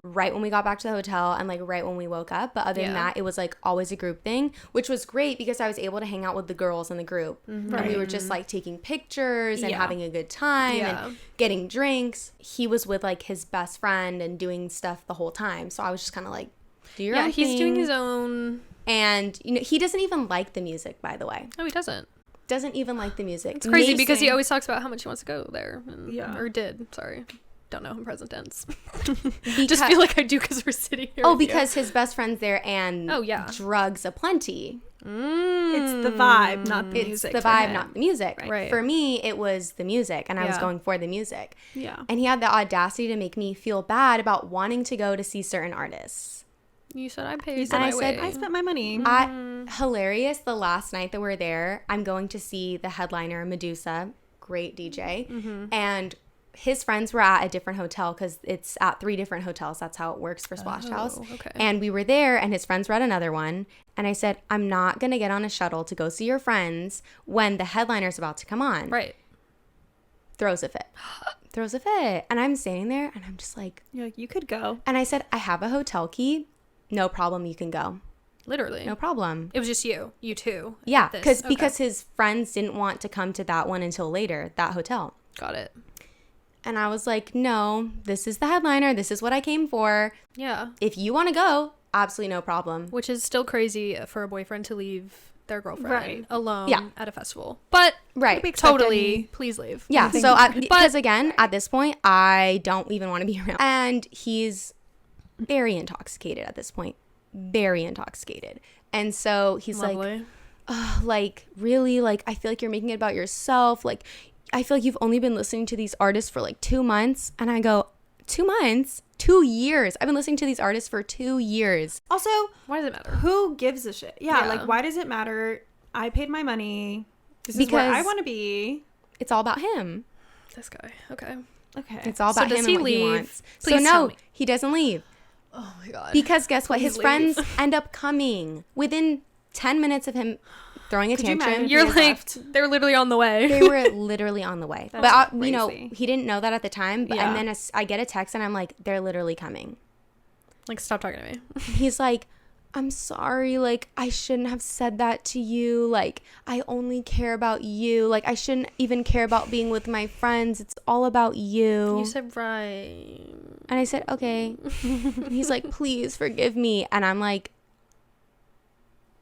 right when we got back to the hotel and like right when we woke up. But other than Yeah. that, it was like always a group thing, which was great because I was able to hang out with the girls in the group. And we were just like taking pictures and Yeah. having a good time Yeah. and getting drinks. He was with like his best friend and doing stuff the whole time. So I was just kind of like, do your Yeah, own he's doing thing. his own. And you know, he doesn't even like the music, by the way. No, he doesn't. Doesn't even like the music. It's crazy because he Amazing. always talks about how much he wants to go there. And, Yeah. Or did. Sorry. Don't know in present tense. Because- Just feel like I do because we're sitting here. Oh, with you. because his best friend's there and Oh, yeah. drugs aplenty. it's the vibe, not the It's music. the for vibe, him. not the music. Right. For me, it was the music, and I was Yeah. going for the music. Yeah. And he had the audacity to make me feel bad about wanting to go to see certain artists. You said I paid. You said And I my said, way. I spent my money. Hilarious. The last night that we were there, I'm going to see the headliner, Medusa, great DJ, and his friends were at a different hotel because it's at 3 different hotels. That's how it works for Splash House. okay. And we were there, and his friends were at another one. And I said, I'm not going to get on a shuttle to go see your friends when the headliner's about to come on. Right. Throws a fit. Throws a fit. And I'm standing there, and I'm just like, You're like, you could go. and I said, I have a hotel key. No problem, you can go. Literally. No problem. It was just you two. Yeah, at this. because his friends didn't want to come to that one until later, that hotel. Got it. And I was like, no, this is the headliner. This is what I came for. Yeah. If you want to go, absolutely no problem. Which is still crazy for a boyfriend to leave their girlfriend Right. alone Yeah. at a festival. But Right. totally, please leave. Yeah. Anything So, you because again, at this point, I don't even want to be around. And he's very intoxicated at this point. Very intoxicated. And so he's like, Lovely. oh, like, really? Like, I feel like you're making it about yourself. Like, I feel like you've only been listening to these artists for like 2 months. And I go, 2 months? 2 years. I've been listening to these artists for 2 years. Also, Why does it matter? who gives a shit? Yeah, Yeah. like, why does it matter? I paid my money. This is Because- where I want to be. It's all about him. This guy. Okay. Okay. It's all So about does him he and what he leave? wants. So Please tell no, me. he doesn't leave. Oh my god. Because guess what? Please His leave. friends end up coming within 10 minutes of him throwing a Could you tantrum. imagine? You're He has like, left. they're literally on the way. They were literally on the way. That's But, you know, crazy. he didn't know that at the time. But, Yeah. And then I get a text and I'm like, they're literally coming. Like, stop talking to me. He's like, I'm sorry. Like, I shouldn't have said that to you. Like, I only care about you. Like, I shouldn't even care about being with my friends. It's all about you. You said right. And I said, okay. And he's like, please forgive me. And I'm like,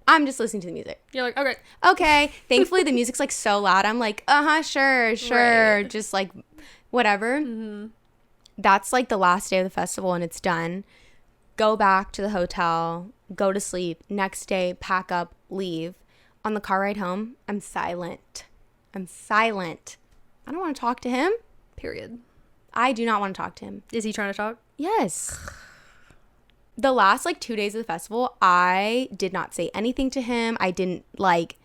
I'm just listening to the music. You're like, okay. Okay. Thankfully, the music's like so loud. I'm like, sure. Right. Just like, whatever. Mm-hmm. That's like the last day of the festival and it's done. Go back to the hotel, go to sleep. Next day, pack up, leave. On the car ride home, I'm silent. I don't want to talk to him. Period. I do not want to talk to him. Is he trying to talk? Yes. The last like 2 days of the festival, I did not say anything to him. I didn't like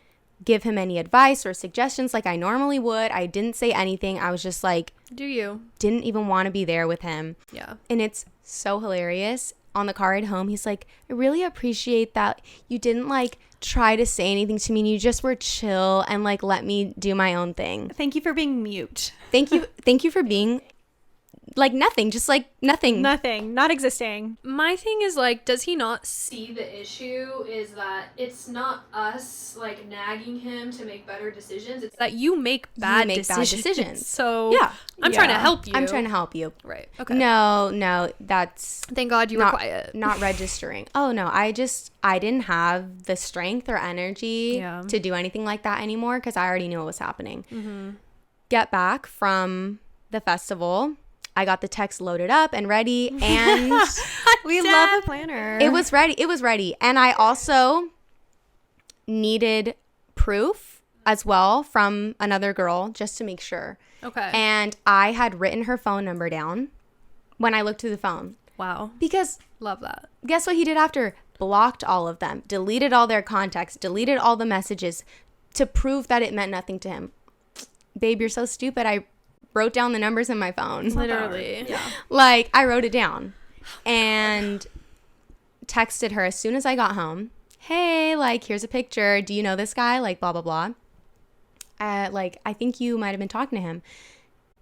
give him any advice or suggestions like I normally would. I didn't say anything. I was just like, Do you? didn't even want to be there with him. Yeah. And it's so hilarious. On the car ride home, he's like, I really appreciate that you didn't like try to say anything to me and you just were chill and like let me do my own thing. Thank you for being mute. Thank you for being like nothing, just like nothing. Nothing. Not existing. My thing is like, does he not see the issue is that it's not us like nagging him to make better decisions. It's that you make bad decisions. So Yeah. I'm trying to Yeah. help you. I'm trying to help you. Right. Okay. No, that's Thank God you were not quiet. not registering. Oh no, I didn't have the strength or energy Yeah. to do anything like that anymore because I already knew what was happening. Mm-hmm. Get back from the festival. I got the text loaded up and ready, and We love a planner. it was ready. And I also needed proof as well from another girl just to make sure. Okay. And I had written her phone number down when I looked through the phone Wow. because Love that. guess what he did after? Blocked all of them, deleted all their contacts, deleted all the messages to prove that it meant nothing to him. Babe, you're so stupid. I wrote down the numbers in my phone. Literally. Yeah. Like, I wrote it down and texted her as soon as I got home. Hey, like, here's a picture. Do you know this guy? Like, blah, blah, blah. Like, I think you might have been talking to him.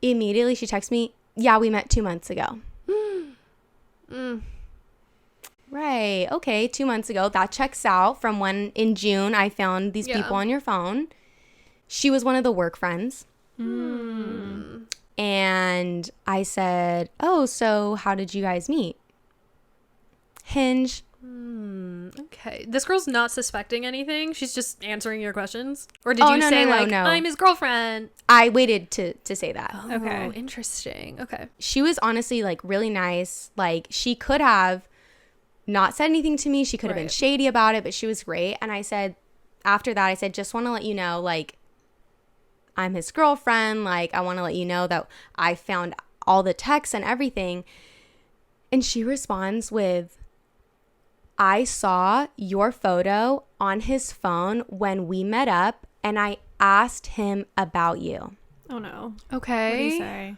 Immediately, she texts me, yeah, we met 2 months ago. Right. Okay. 2 months ago. That checks out from when in June I found these Yeah. people on your phone. She was one of the work friends. And I said, oh, so how did you guys meet? Hinge. Okay. This girl's not suspecting anything. She's just answering your questions. Or did Oh, you no, say no, no, like, no. I'm his girlfriend? I waited to say that. Oh, Okay. Interesting. Okay. She was honestly like really nice. Like she could have not said anything to me. She could have been Right. shady about it, but she was great. And I said, after that, I said, just want to let you know, like, I'm his girlfriend. Like, I want to let you know that I found all the texts and everything. And she responds with, I saw your photo on his phone when we met up and I asked him about you. Oh no. Okay. What did he say?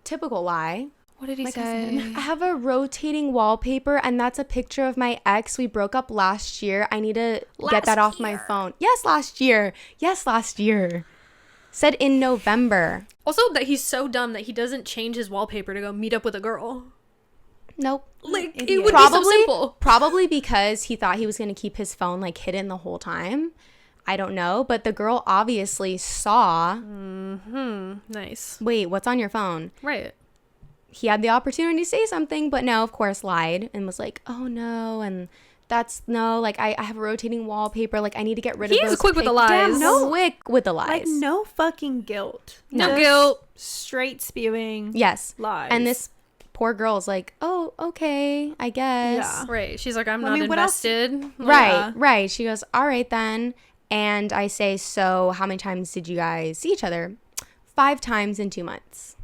Typical lie. What did he My say? cousin. I have a rotating wallpaper and that's a picture of my ex. We broke up last year. I need to get that off my phone. Yes, last year. Said in November. Also, that he's so dumb that he doesn't change his wallpaper to go meet up with a girl. Nope. Like, Idiot. it would be so Probably, simple. probably because he thought he was going to keep his phone like hidden the whole time. I don't know, but the girl obviously saw. Nice. Wait, what's on your phone? Right. He had the opportunity to say something, but no, of course, lied and was like, "Oh no," and that's no. Like I have a rotating wallpaper. Like I need to get rid of. He's those quick with the pic- lies. Damn, No. quick with the lies. Like no fucking guilt. No Just guilt. Straight spewing. Yes. Lies. And this poor girl's like, "Oh, okay, I guess." Yeah. Right. She's like, I'm I not mean, what else- invested. Right, Yeah. right. She goes, "All right then." And I say, "So how many times did you guys see each other?" 5 times in 2 months.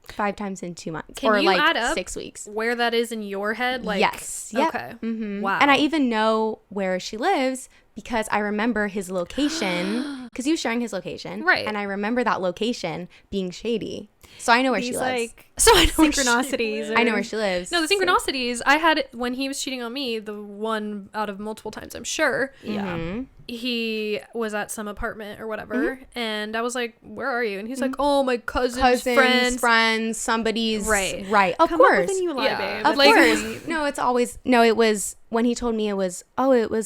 5 times in 2 months. Can or you like add up 6 weeks. Where that is in your head? Like, Yes. Yep. Okay. Mhm. Wow. And I even know where she lives because I remember his location because he was sharing his location. Right. And I remember that location being shady. So I know where she these lives. like So I know where she synchronicities. I know where she lives. No, the synchronicities. I had when he was cheating on me, the one out of multiple times, I'm sure. Yeah. Mhm. He was at some apartment or whatever, Mm-hmm. and I was like, "Where are you?" And he's like, "Oh, my cousin's friends." Somebody's Right. Right. Of Come course. up with a new lie, Yeah. babe. Of Like- course. No, it's always no, it was when he told me it was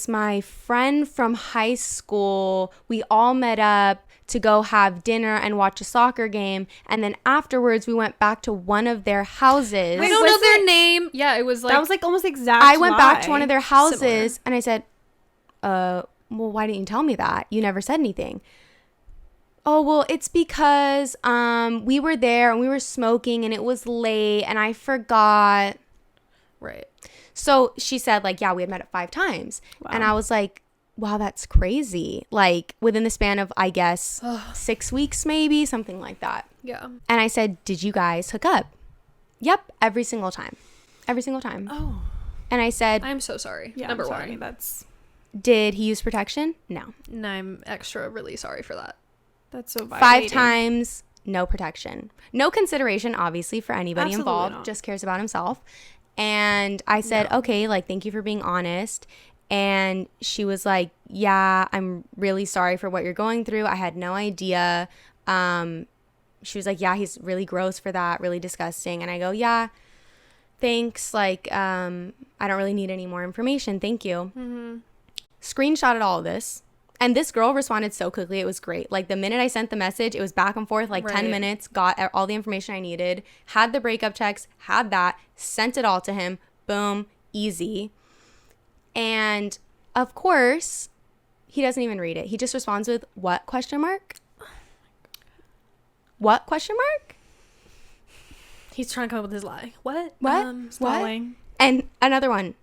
my friend from high school. We all met up to go have dinner and watch a soccer game, and then afterwards we went back to one of their houses. I don't was know their it- name. Yeah, it was like that was like almost exact. I went back to lie. one of their houses Similar. and I said, well, why didn't you tell me that? You never said anything. Oh, well, it's because we were there and we were smoking and it was late and I forgot. right. So she said, like, yeah, we had met it 5 times. Wow. And I was like, wow, that's crazy. Like, within the span of, I guess, 6 weeks, maybe, something like that. Yeah. And I said, did you guys hook up? Yep, every single time. Every single time. Oh. And I said, I'm so sorry. Yeah. Number I'm sorry. one. That's did he use protection? No. And I'm extra really sorry for that. so violating. 5 times, no protection. No consideration, obviously, for anybody Absolutely involved. not. Just cares about himself. And I said, okay, like, thank you for being honest. And she was like, yeah, I'm really sorry for what you're going through. I had no idea. She was like, yeah, he's really gross for that, really disgusting. And I go, yeah, thanks. Like, I don't really need any more information. Thank you. Screenshotted all of this. And this girl responded so quickly. It was great. Like, the minute I sent the message, it was back and forth, like 10 Right. minutes, got all the information I needed, had the breakup checks, had that, sent it all to him. Boom, easy. And of course, he doesn't even read it. He just responds with, what, question mark? What, question mark? He's trying to come up with his lie. What? What? What? Stalling. And another one,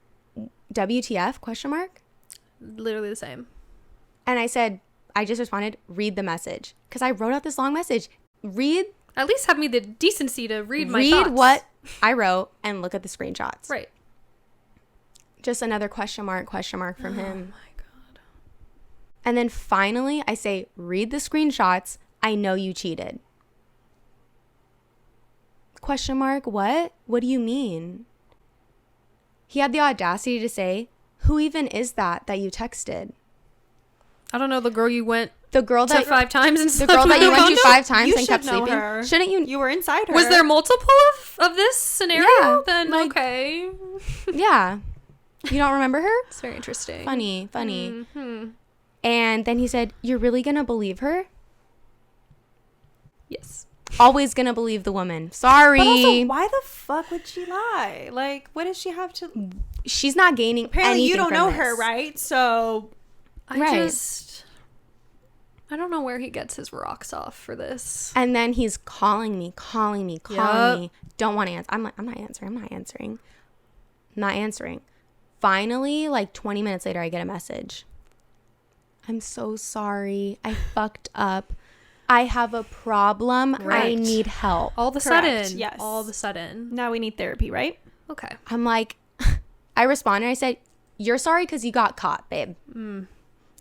WTF, question mark? Literally the same. And I said, I just responded, read the message. Because I wrote out this long message. Read At least have me the decency to read my thoughts. what I wrote and look at the screenshots. Right. Just another question mark from him. Oh my god. And then finally, I say, read the screenshots. I know you cheated. Question mark, what? What do you mean? He had the audacity to say, who even is that you texted? I don't know the girl you went The girl to that 5 times and the slept girl with that you no went to condom? 5 times You and kept should know sleeping. her. Shouldn't you? You were inside her. Was there multiple of this scenario? Yeah, Then like- okay. Yeah. You don't remember her? It's very interesting. Funny. Hmm. And then he said, you're really gonna believe her? Yes. Always gonna believe the woman. Sorry. But also, why the fuck would she lie? Like, what does she have to? She's not gaining Apparently, you anything don't from know this. her, right? So I don't know where he gets his rocks off for this. And then he's calling me. Don't want to answer. I'm not answering. Finally, like 20 minutes later, I get a message. I'm so sorry. I fucked up. I have a problem. I Right. need help. All of a Correct, sudden. yes. All of a sudden. now we need therapy, right? Okay. I'm like, I responded. I said, you're sorry because you got caught, babe.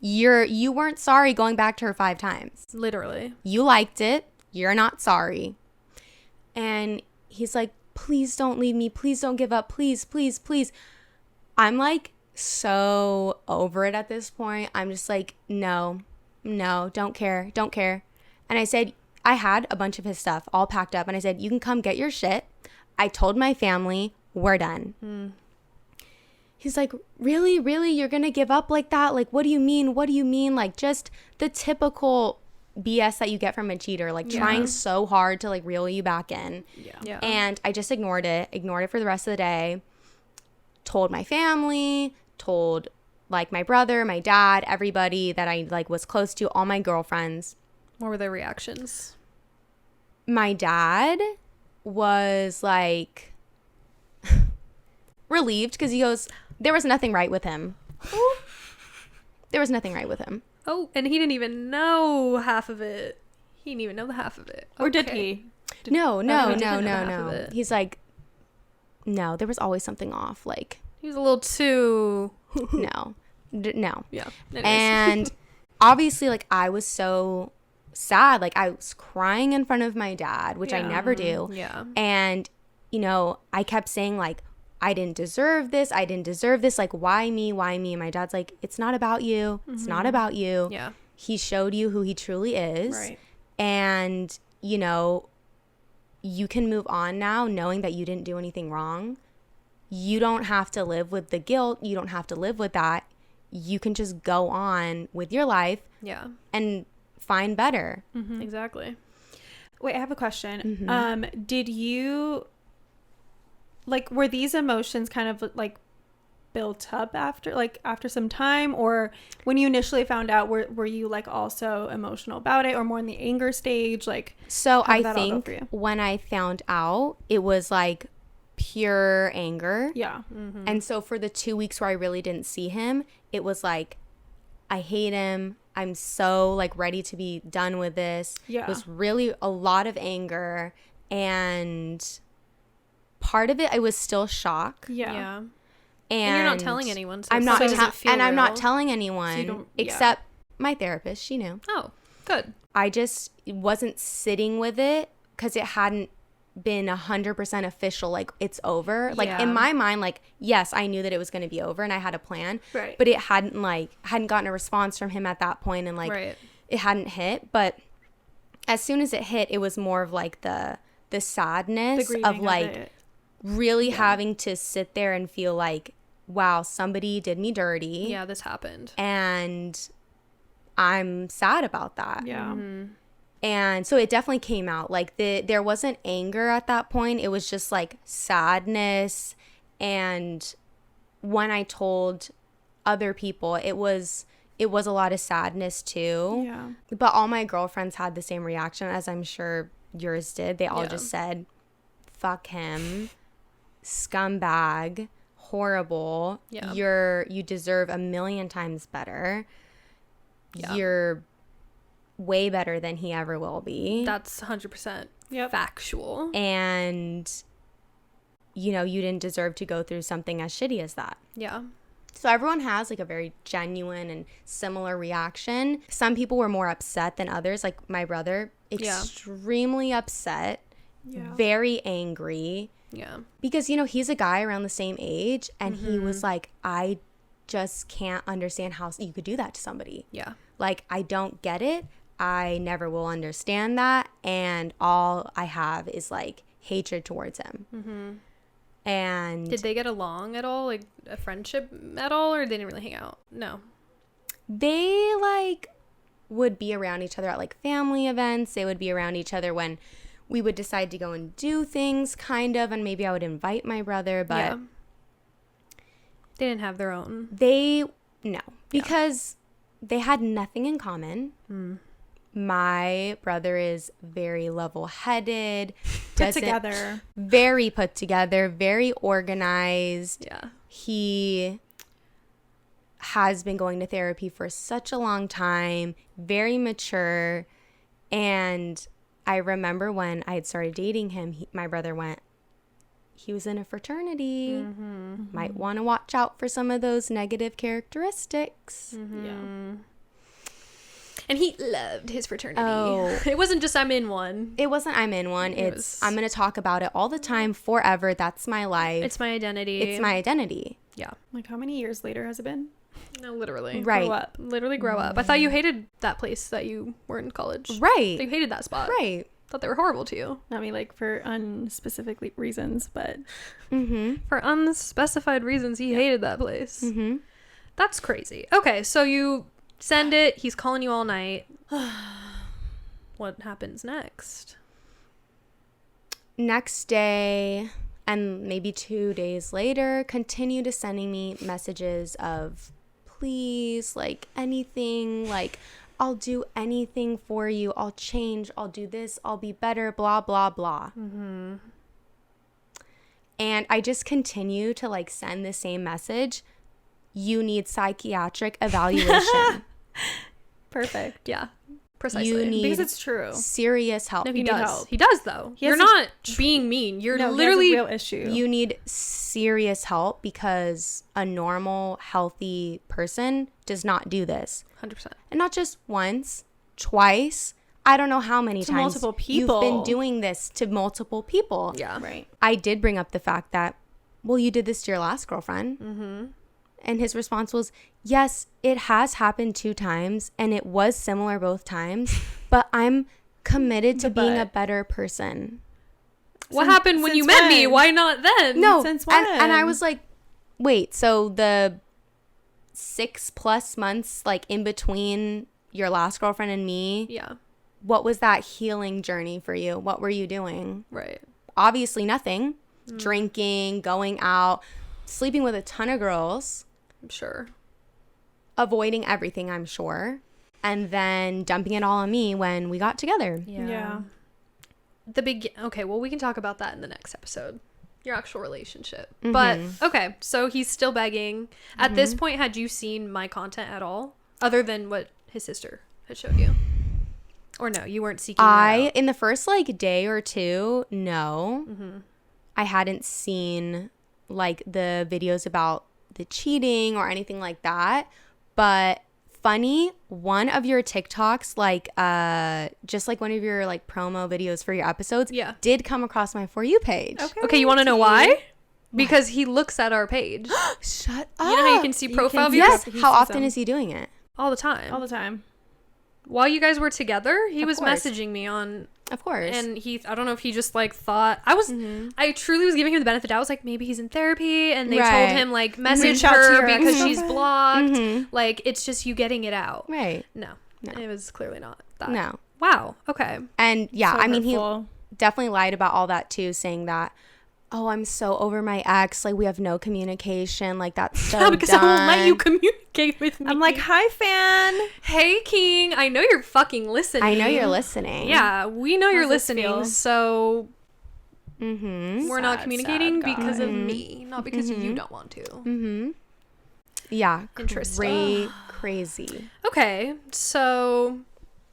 You weren't sorry going back to her 5 times. Literally. You liked it. You're not sorry. And he's like, please don't leave me. Please don't give up. Please, please, please. I'm like so over it at this point. I'm just like, no, don't care. And I said, I had a bunch of his stuff all packed up. And I said, you can come get your shit. I told my family we're done. He's like, really, you're gonna give up like that? Like, what do you mean, like just the typical BS that you get from a cheater, like trying so hard to like reel you back in. Yeah. And I just ignored it for the rest of the day, told my family, told like my brother, my dad, everybody that I like was close to, all my girlfriends. What were their reactions? My dad was like relieved because he goes, there was nothing right with him. There was nothing right with him. Oh, and he didn't even know half of it. He didn't even know the half of it. Or did Okay. he? No. he didn't know half of it. He's like, no, there was always something off. Like, He was a little too... no. No. Yeah. Anyways. And obviously, like, I was so sad. Like, I was crying in front of my dad, which I Yeah. never do. Yeah. And, you know, I kept saying, like, I didn't deserve this. Like, why me? And my dad's like, it's not about you. It's not about you. Yeah. He showed you who he truly is. Right. And, you know, you can move on now knowing that you didn't do anything wrong. You don't have to live with the guilt. You don't have to live with that. You can just go on with your life Yeah. and find better. Exactly. Wait, I have a question. Did you, like, were these emotions kind of like built up after some time, or when you initially found out, were you like also emotional about it, or more in the anger stage? Like, So how I did that all go think for you? when I found out, it was like pure anger. Yeah. And so for the 2 weeks where I really didn't see him, it was like, I hate him. I'm so like ready to be done with this. Yeah. It was really a lot of anger, and part of it, I was still shock. Yeah. Yeah. And you're not telling anyone. So I'm it not, doesn't feel I'm not real. telling So anyone you don't- yeah. except my therapist. She knew. Oh, good. I just wasn't sitting with it because it hadn't been 100% official. Like, it's over. Like, Yeah. in my mind, like, yes, I knew that it was going to be over and I had a plan. Right. But it hadn't gotten a response from him at that point, and like Right. it hadn't hit. But as soon as it hit, it was more of like the sadness grieving of like it. really having to sit there and feel like, wow, somebody did me dirty. Yeah, this happened. And I'm sad about that. Yeah. And so it definitely came out. Like, there wasn't anger at that point. It was just like sadness. And when I told other people, it was a lot of sadness too. Yeah. But all my girlfriends had the same reaction, as I'm sure yours did. They all Yeah. just said, fuck him, scumbag, horrible. Yeah. You deserve a million times better. Yeah. You're way better than he ever will be. That's 100% Yep. factual. And, you know, you didn't deserve to go through something as shitty as that. Yeah. So everyone has like a very genuine and similar reaction. Some people were more upset than others. Like my brother, Yeah. extremely upset, Yeah. very angry, Yeah. because, you know, he's a guy around the same age, and he was like, I just can't understand how you could do that to somebody. Yeah. Like, I don't get it. I never will understand that. And all I have is like hatred towards him. And Did they get along at all? Like a friendship at all, or they didn't really hang out? No. they like would be around each other at like family events. They would be around each other when we would decide to go and do things, kind of, and maybe I would invite my brother, but Yeah. They didn't have their own. because they had nothing in common. My brother is very level-headed, Put together. very put together, very organized. Yeah. He has been going to therapy for such a long time, very mature. And I remember when I had started dating him, my brother went, he was in a fraternity. Might want to watch out for some of those negative characteristics. Yeah. And he loved his fraternity. Oh. It wasn't just I'm in one. It wasn't I'm in one. It It's was- I'm going to talk about it all the time, forever. That's my life. It's my identity. It's my identity. Yeah. Like, how many years later has it been? No, literally. Right. Grow up. Literally grow up. I thought you hated that place that you were in college. Right. You hated that spot. Right. thought they were horrible to you. I mean, like, for unspecific reasons, but For unspecified reasons, he hated that place. That's crazy. Okay, so you send it. He's calling you all night. What happens next? Next day, and maybe 2 days later, continue to sending me messages of, please, like, anything, like, I'll do anything for you. I'll change. I'll do this. I'll be better, blah, blah, blah. And I just continue to, like, send the same message. You need psychiatric evaluation. perfect. Yeah, precisely. You need Because it's true. serious help. No, he need does. help. He does, though. He has You're to not being mean. You're No, literally... he has a real issue. You need serious help because a normal, healthy person does not do this. 100%. And not just once, twice. I don't know how many To times multiple people. you've been doing this to multiple people. Yeah. Right. I did bring up the fact that, well, you did this to your last girlfriend. And his response was, yes, it has happened 2 times and it was similar both times, but I'm committed to being a better person. What happened when you met me? Why not then? No. Since And I when? was like, wait, so the 6+ months, like, in between your last girlfriend and me, Yeah, what was that healing journey for you? What were you doing? right. Obviously nothing. Drinking, going out, sleeping with a ton of girls, I'm sure. avoiding everything, I'm sure, and then dumping it all on me when we got together. Yeah. Okay, well, we can talk about that in the next episode. Your actual relationship. But, okay, so he's still begging. At this point, had you seen my content at all? Other than what his sister had showed you? Or no, you weren't seeking that out? In the first, like, day or two, no. I hadn't seen, like, the videos about the cheating or anything like that. But funny, one of your TikToks, like, just like one of your, like, promo videos for your episodes, did come across my For You page. Okay, you want to know why? Because he looks at our page. Shut up. You know how you can see profile views? Yes. He How sees often them. is he doing it? All the time. All the time. While you guys were together, he was course. messaging me on... Of course. And I don't know if he just, like, thought... I truly was giving him the benefit of the doubt. I was like, maybe he's in therapy. And they told Right. him, like, message Reach out to her your because ex-girlfriend. she's blocked. Like, it's just you getting it out. Right. No. It was clearly not that. No. Wow. Okay. And yeah, So I mean, hurtful. he definitely lied about all that too, saying that, oh, I'm so over my ex. Like, we have no communication. Like, that's so Yeah, because I won't let you communicate with me. I'm like, hi, fan. hey, King. I know you're fucking listening. I know you're listening. Yeah, we know you're How's this listening. feel? So Mm-hmm. we're not Sad, communicating sad because guy. of me, not because you don't want to. Mm-hmm. Yeah. Interesting. Crazy. Okay, so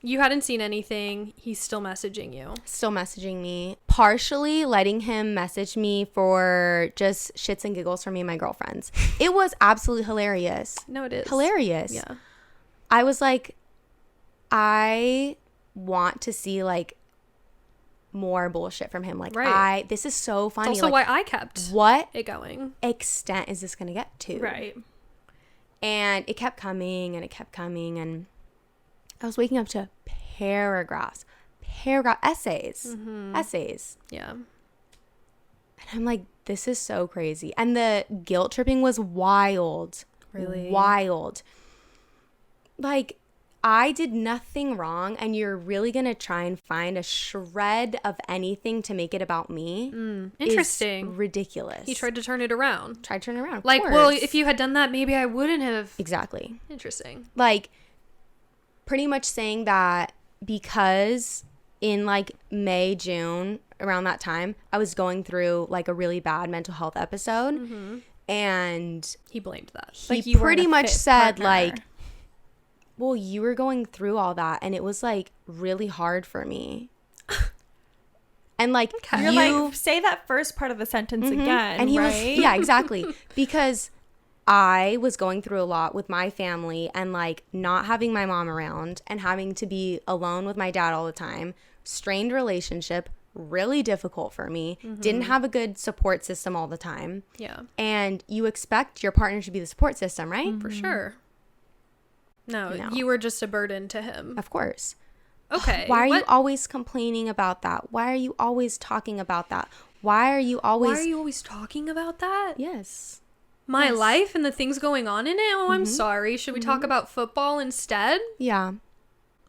you hadn't seen anything. He's still messaging you. Still messaging me. Partially letting him message me for just shits and giggles for me and my girlfriends. It was absolutely hilarious. No, it is. Hilarious. Yeah. I was like, I want to see, like, more bullshit from him. Like, Right. this is so funny. It's also like, why I kept what it going. extent is this going to get to? Right. And it kept coming and it kept coming. And I was waking up to essays. Yeah. And I'm like, this is so crazy. And the guilt tripping was wild. Really? Wild. Like, I did nothing wrong, and you're really going to try and find a shred of anything to make it about me. Interesting. Is ridiculous. He tried to turn it around. Tried to turn it around. Of Like, well, course. if you had done that, maybe I wouldn't have. Exactly. Interesting. Like, pretty much saying that because in, like, May, June, around that time, I was going through, like, a really bad mental health episode. And He blamed that. he Like, you weren't pretty a much fit said, partner. like, well, you were going through all that, and it was, like, really hard for me. And, like, Okay. You're like, say that first part of the sentence again, and he right? was, yeah, exactly. Because I was going through a lot with my family and, like, not having my mom around and having to be alone with my dad all the time. Strained relationship, really difficult for me. Didn't have a good support system all the time. Yeah. And you expect your partner to be the support system, right? For sure. No, No. you were just a burden to him. Of course. Okay. Why are you always complaining about that? Why are you always talking about that? Why are you always talking about that? Yes. My life and the things going on in it? Oh, I'm sorry. Should we talk about football instead? Yeah.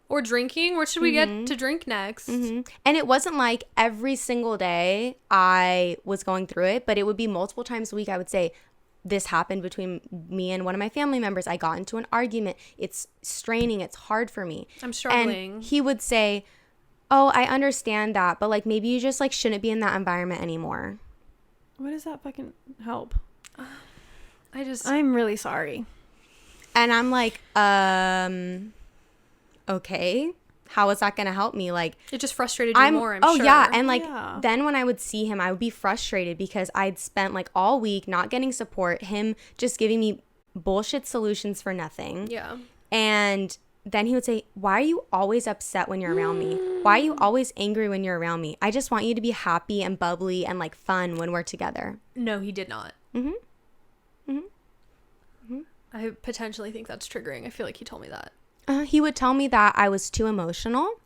Or drinking? Where should we get to drink next? And it wasn't like every single day I was going through it, but it would be multiple times a week. I would say, this happened between me and one of my family members. I got into an argument. It's straining. It's hard for me. I'm struggling. And he would say, oh, I understand that, but like maybe you just like shouldn't be in that environment anymore. What does that fucking help? I'm really sorry. And I'm like, okay, how is that going to help me? Like, it just frustrated you more, I'm sure. Yeah. And like, then when I would see him, I would be frustrated because I'd spent like all week not getting support, him just giving me bullshit solutions for nothing. Yeah. And then he would say, why are you always upset when you're around me? Why are you always angry when you're around me? I just want you to be happy and bubbly and like fun when we're together. No, he did not. I potentially think that's triggering. I feel like he told me that. He would tell me that I was too emotional,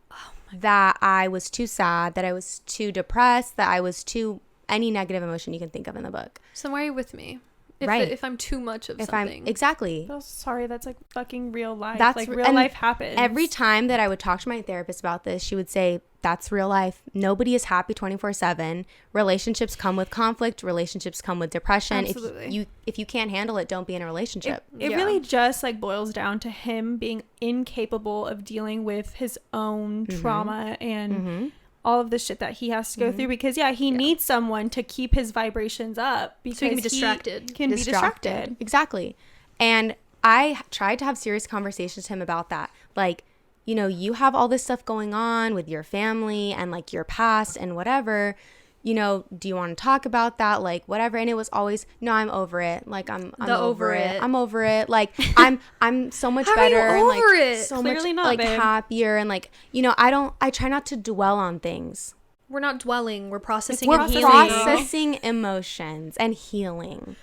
that I was too sad, that I was too depressed, that I was too any negative emotion you can think of in the book. So why are you with me? If I'm too much of something. Exactly. Oh, sorry, that's like fucking real life. That's like real life happens. Every time that I would talk to my therapist about this, she would say, that's real life. Nobody is happy 24/7. Relationships come with conflict. Relationships come with depression. Absolutely. If you can't handle it, don't be in a relationship. It really just like boils down to him being incapable of dealing with his own trauma and all of the shit that he has to go through, because he needs someone to keep his vibrations up because so he can be distracted. Be distracted. Exactly. And I tried to have serious conversations with him about that. Like, you know, you have all this stuff going on with your family and like your past and whatever, you know, do you want to talk about that? Like whatever. And it was always, no, I'm over it. Like I'm over it. I'm over it. Like I'm so much better. Are you over and like it? so Clearly much not, like babe. happier. And like, you know, I try not to dwell on things. We're not dwelling. We're processing We're and healing. processing emotions and healing.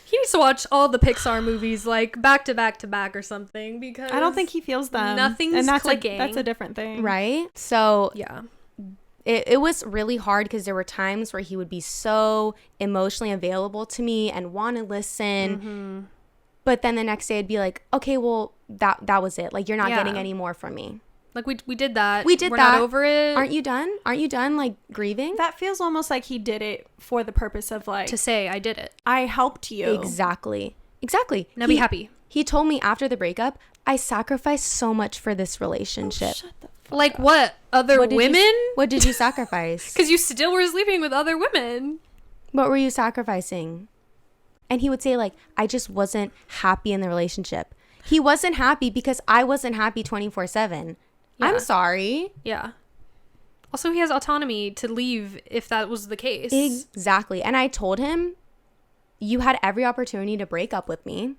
He needs to watch all the Pixar movies like back to back to back or something, because I don't think he feels them. Nothing's clicking. That's a different thing. Right? So yeah. It was really hard because there were times where he would be so emotionally available to me and want to listen. But then the next day I'd be like, okay, well, that was it. Like, you're not getting any more from me. Like, we did that. We did We're that. not over it. Aren't you done? Aren't you done, like, grieving? That feels almost like he did it for the purpose of, like, to say, I did it. I helped you. Exactly. Now be happy. He told me after the breakup, I sacrificed so much for this relationship. Oh, shut the fuck Like, up. what? Other women? What did you sacrifice? Because you still were sleeping with other women. What were you sacrificing? And he would say, like, I just wasn't happy in the relationship. He wasn't happy because I wasn't happy 24/7. Yeah. I'm sorry. Yeah. Also, he has autonomy to leave if that was the case. Exactly. And I told him, you had every opportunity to break up with me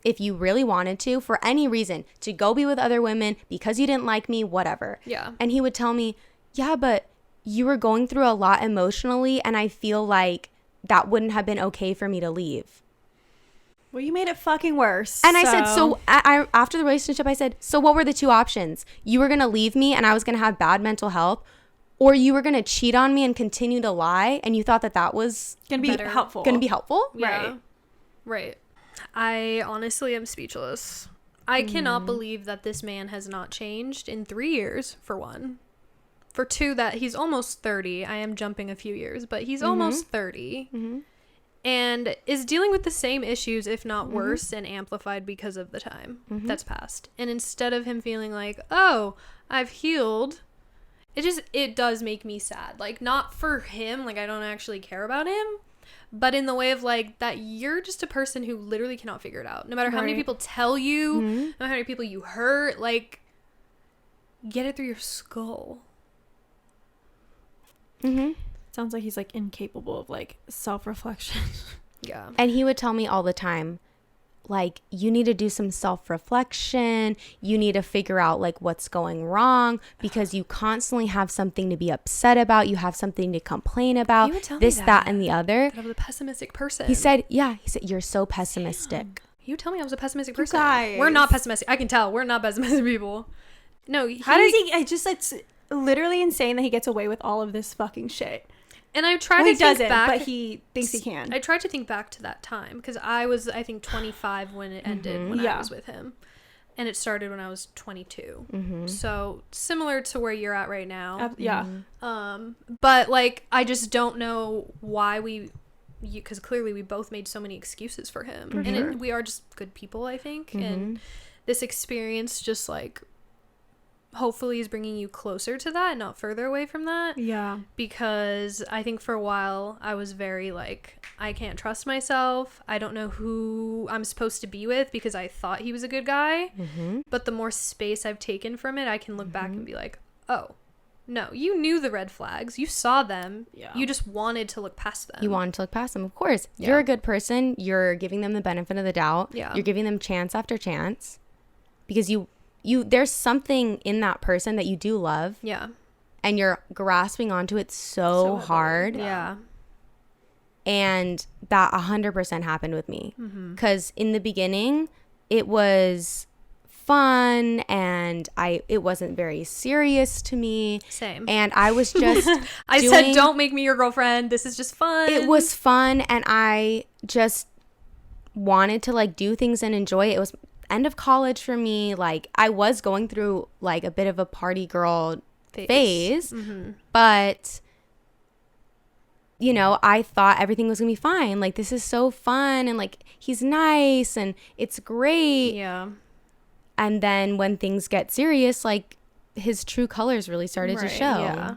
if you really wanted to, for any reason, to go be with other women because you didn't like me, whatever. Yeah. And he would tell me, yeah, but you were going through a lot emotionally, and I feel like that wouldn't have been okay for me to leave. Well, you made it fucking worse. And I said, so I after the relationship, I said, so what were the two options? You were going to leave me and I was going to have bad mental health, or you were going to cheat on me and continue to lie, and you thought that was Gonna be helpful. Going to be helpful? Yeah. Right. I honestly am speechless. I cannot believe that this man has not changed in 3 years, for one. For two, that he's almost 30. I am jumping a few years, but he's almost 30. And is dealing with the same issues, if not worse, and amplified because of the time that's passed. And instead of him feeling like, oh, I've healed, it does make me sad. Like, not for him, like, I don't actually care about him, but in the way of, like, that you're just a person who literally cannot figure it out. No matter how many people tell you, no matter how many people you hurt, like, get it through your skull. Sounds like he's, like, incapable of, like, self-reflection. Yeah. And he would tell me all the time, like, you need to do some self-reflection. You need to figure out, like, what's going wrong, because you constantly have something to be upset about. You have something to complain about. He would tell me this, that, and the other. I was a pessimistic person. He said, you're so pessimistic. You tell me I was a pessimistic person. guys. We're not pessimistic. I can tell. We're not pessimistic people. No, how does he? It's literally insane that he gets away with all of this fucking shit. And I tried Well, to think doesn't, back, but he thinks he can. I tried to think back to that time because I was, I think, 25 when it ended when I was with him, and it started when I was 22. So similar to where you're at right now. Yeah. But like, I just don't know why because clearly we both made so many excuses for him, and we are just good people, I think, and this experience just like hopefully is bringing you closer to that and not further away from that. Yeah. Because I think for a while I was very like, I can't trust myself. I don't know who I'm supposed to be with because I thought he was a good guy. But the more space I've taken from it, I can look back and be like, oh, no, you knew the red flags. You saw them. Yeah. You just wanted to look past them. You wanted to look past them. Of course. Yeah. You're a good person. You're giving them the benefit of the doubt. Yeah. You're giving them chance after chance because you there's something in that person that you do love. Yeah. And you're grasping onto it so hard. Yeah. And that 100% happened with me. Because in the beginning, it was fun and it wasn't very serious to me. Same. And I was just I said, don't make me your girlfriend. This is just fun. It was fun and I just wanted to like do things and enjoy it. It was end of college for me. Like I was going through like a bit of a party girl phase. But you know, I thought everything was gonna be fine. Like this is so fun and like he's nice and it's great. Yeah. And then when things get serious, like his true colors really started to show. Yeah.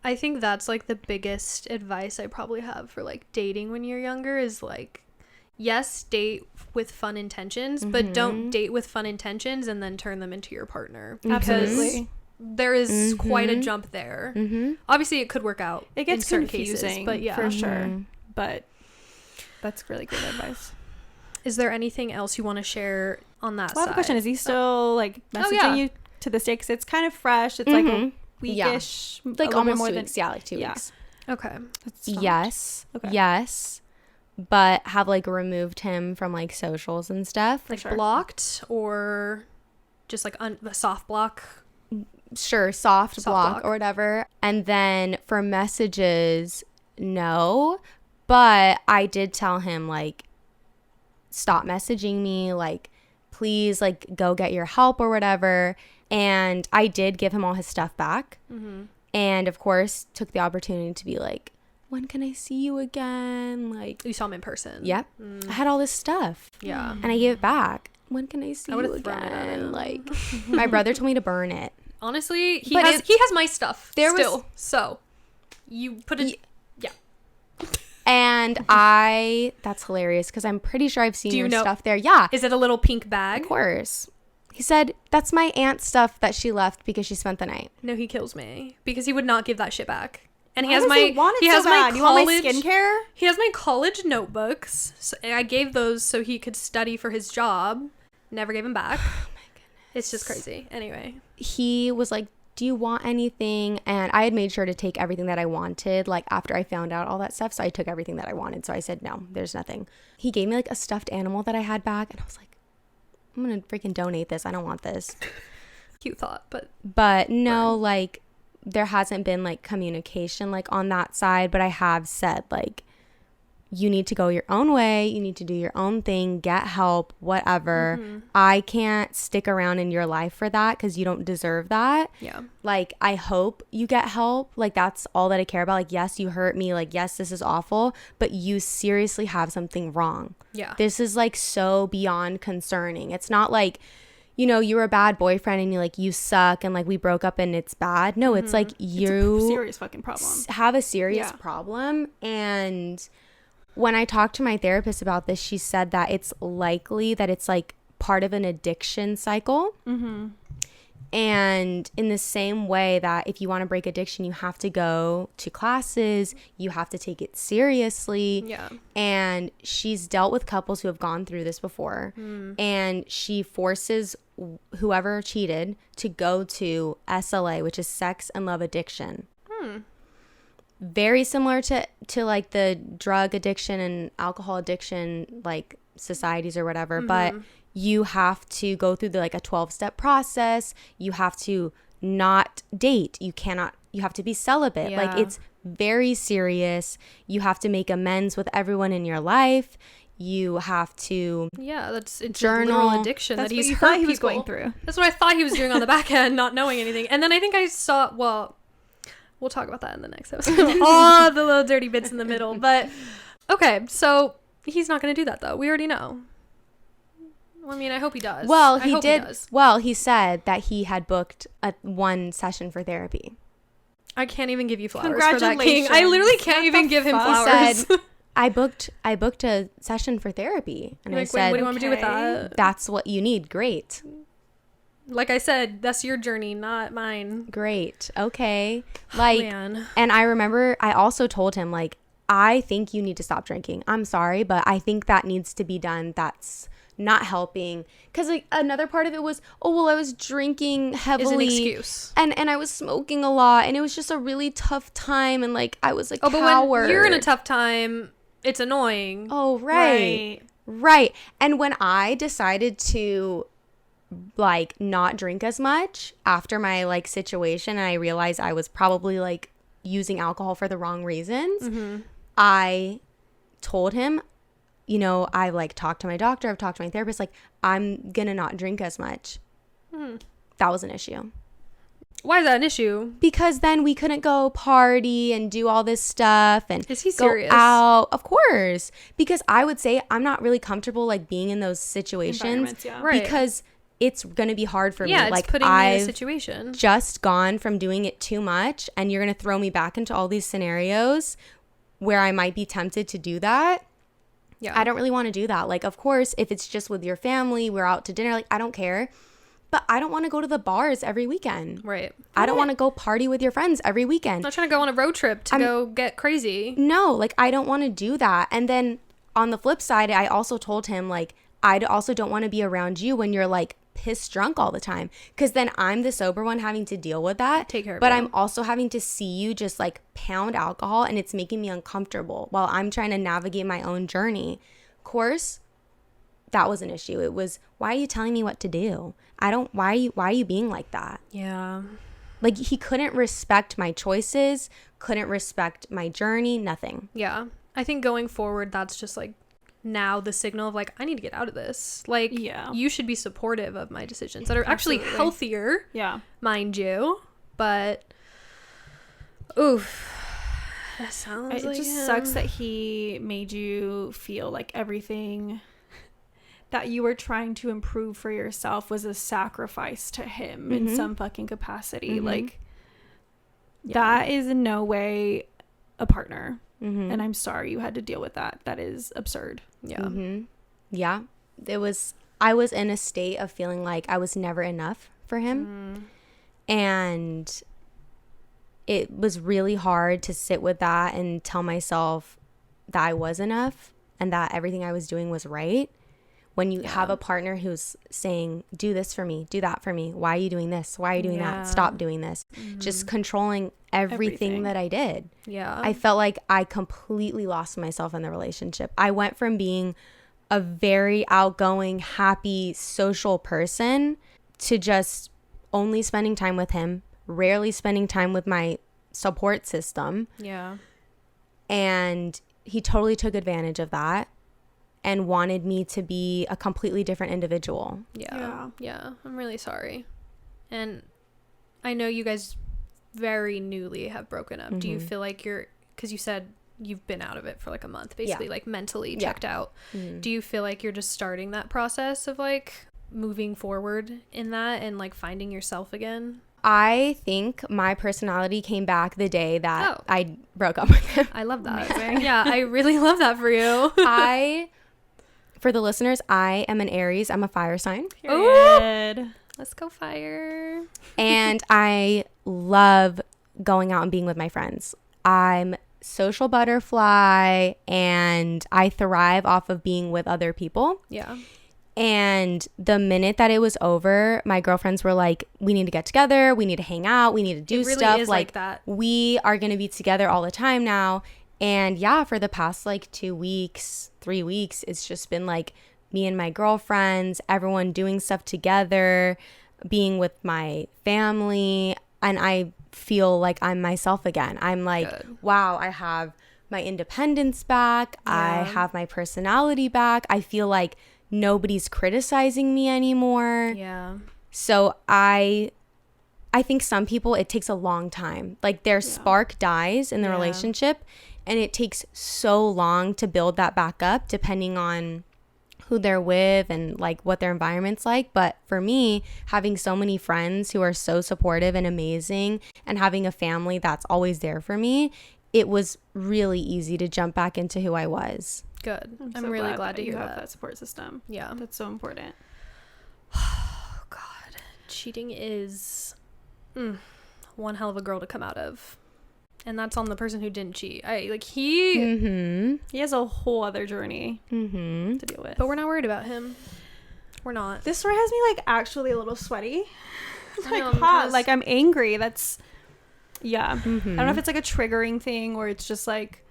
I think that's like the biggest advice I probably have for like dating when you're younger is like, yes, date with fun intentions, but don't date with fun intentions and then turn them into your partner. Absolutely. There is quite a jump there. Obviously, it could work out. It gets in certain confusing, cases, but yeah, for sure. But that's really great advice. Is there anything else you want to share on that side? I have a question. Is he still like messaging you to this day? Because it's kind of fresh. It's like a weekish, like almost more 2 weeks. Yeah, like 2 weeks. Okay. Yes. Okay. Yes. But have like removed him from like socials and stuff. Like blocked or just like a soft block? Sure, soft block or whatever. And then for messages, no. But I did tell him like, stop messaging me. Like, please like go get your help or whatever. And I did give him all his stuff back. And of course took the opportunity to be like, when can I see you again? Like, you saw him in person. Yep. I had all this stuff. Yeah. And I gave it back. When can I see you again? Like, my brother told me to burn it. Honestly, he has my stuff so you put it. Yeah. And that's hilarious because I'm pretty sure I've seen your stuff there. Yeah. Is it a little pink bag? Of course. He said, that's my aunt's stuff that she left because she spent the night. No, he kills me because he would not give that shit back. And he has my skincare. He has my college notebooks. So I gave those so he could study for his job. Never gave him back. Oh my goodness. It's just crazy. Anyway, he was like, do you want anything? And I had made sure to take everything that I wanted, like after I found out all that stuff. So I took everything that I wanted. So I said, no, there's nothing. He gave me like a stuffed animal that I had back. And I was like, I'm going to freaking donate this. I don't want this. Cute thought, but no, like there hasn't been like communication like on that side, but I have said like, you need to go your own way. You need to do your own thing, get help, whatever. I can't stick around in your life for that because you don't deserve that. Yeah. Like, I hope you get help. Like, that's all that I care about. Like, yes, you hurt me. Like, yes, this is awful, but you seriously have something wrong. Yeah. This is like so beyond concerning. It's not like, you know, you were a bad boyfriend and you suck and like we broke up and it's bad. No, it's like you it's a serious fucking problem. Have a serious problem. And when I talked to my therapist about this, she said that it's likely that it's like part of an addiction cycle. And in the same way that if you want to break addiction, you have to go to classes, you have to take it seriously. Yeah. And she's dealt with couples who have gone through this before. And she forces whoever cheated to go to SLA, which is sex and love addiction. Very similar to like the drug addiction and alcohol addiction like societies or whatever, but you have to go through like a 12-step process. You have to not date. You have to be celibate. Like, it's very serious. You have to make amends with everyone in your life. You have to it's journal. A literal addiction That's that what he's you hurt thought he was people. going through. That's what I thought he was doing on the back end, not knowing anything. And then I think I saw, well, we'll talk about that in the next episode. All the little dirty bits in the middle. But okay, so he's not going to do that though. We already know. I mean, I hope he does. Well, he did. does. Well, he said that he had booked one session for therapy. I can't even give you flowers for that, King. I Congratulations. literally can't What even the give him fuck? flowers. Said, I booked a session for therapy, and I Like, said, what do you want me to do with okay. that? that's what you need. Great. Like I said, that's your journey, not mine. Great. Okay. Like, Man. and I remember I also told him, like, I think you need to stop drinking. I'm sorry, but I think that needs to be done. That's not helping. Because like, another part of it was, oh, well, I was drinking heavily. Is an excuse. And I was smoking a lot. And it was just a really tough time. And like, I was like, But when you're in a tough time, it's annoying. Oh, right. And when I decided to like not drink as much after my like situation, and I realized I was probably like using alcohol for the wrong reasons, I told him, you know, I like talked to my doctor, I've talked to my therapist, like, I'm gonna not drink as much. That was an issue. Why is that an issue? Because then we couldn't go party and do all this stuff and Is he go serious? out. Of course. Because I would say I'm not really comfortable like being in those situations. Environments, yeah. Right. Because it's going to be hard for me. Yeah, it's like, putting me in a I've situation. just gone from doing it too much, and you're going to throw me back into all these scenarios where I might be tempted to do that. Yeah. I don't really want to do that. Like, of course, if it's just with your family, we're out to dinner, like, I don't care. But I don't want to go to the bars every weekend. Right. I don't want to go party with your friends every weekend. I'm not trying to go on a road trip to go get crazy. No, like, I don't want to do that. And then on the flip side, I also told him, like, I also don't want to be around you when you're like pissed drunk all the time, because then I'm the sober one having to deal with that. Take care of but you. I'm also having to see you just like pound alcohol, and it's making me uncomfortable while I'm trying to navigate my own journey. Of course, that was an issue. It was, why are you telling me what to do? Why are you being like that? Yeah. Like, he couldn't respect my choices, couldn't respect my journey, nothing. Yeah. I think going forward, that's just like now the signal of like, I need to get out of this. Like, Yeah. you should be supportive of my decisions that are actually Absolutely. healthier, Yeah. mind you. But, oof. That sounds It like just him. sucks that he made you feel like everything that you were trying to improve for yourself was a sacrifice to him in some fucking capacity. Like, that is in no way a partner. And I'm sorry you had to deal with that. That is absurd. Yeah. Yeah. I was in a state of feeling like I was never enough for him. And it was really hard to sit with that and tell myself that I was enough and that everything I was doing was right. When you have a partner who's saying, do this for me, do that for me. Why are you doing this? Why are you doing that? Stop doing this. Just controlling everything that I did. Yeah. I felt like I completely lost myself in the relationship. I went from being a very outgoing, happy, social person to just only spending time with him, rarely spending time with my support system. Yeah. And he totally took advantage of that and wanted me to be a completely different individual. Yeah. I'm really sorry. And I know you guys very newly have broken up. Do you feel like because you said you've been out of it for like a month, basically, like mentally checked out. Do you feel like you're just starting that process of like moving forward in that and like finding yourself again? I think my personality came back the day that I broke up with him. I love that. Yeah, I really love that for you. For the listeners, I am an Aries. I'm a fire sign. Period. Let's go fire. And I love going out and being with my friends. I'm social butterfly, and I thrive off of being with other people. Yeah. And the minute that it was over, my girlfriends were like, we need to get together. We need to hang out. We need to do It really stuff. is like that. We are going to be together all the time now. And yeah, for the past like 2 weeks, 3 weeks, it's just been like me and my girlfriends, everyone doing stuff together, being with my family, and I feel like I'm myself again. I'm like, Good. wow, I have my independence back. I Yeah. have my personality back. I feel like nobody's criticizing me anymore. Yeah. So I think some people, it takes a long time. Like their spark dies in the Yeah. relationship, and it takes so long to build that back up depending on who they're with and like what their environment's like. But for me, having so many friends who are so supportive and amazing, and having a family that's always there for me, it was really easy to jump back into who I was. Good. I'm so really glad that to you hear have that. that support system. Yeah. That's so important. Oh God, cheating is one hell of a girl to come out of, and that's on the person who didn't cheat. He, Mm-hmm. He has a whole other journey Mm-hmm. to deal with. but we're not worried about him. We're not. This story has me like actually a little sweaty. I Like know, hot. because- Like I'm angry. That's yeah. Mm-hmm. I don't know if it's like a triggering thing or it's just like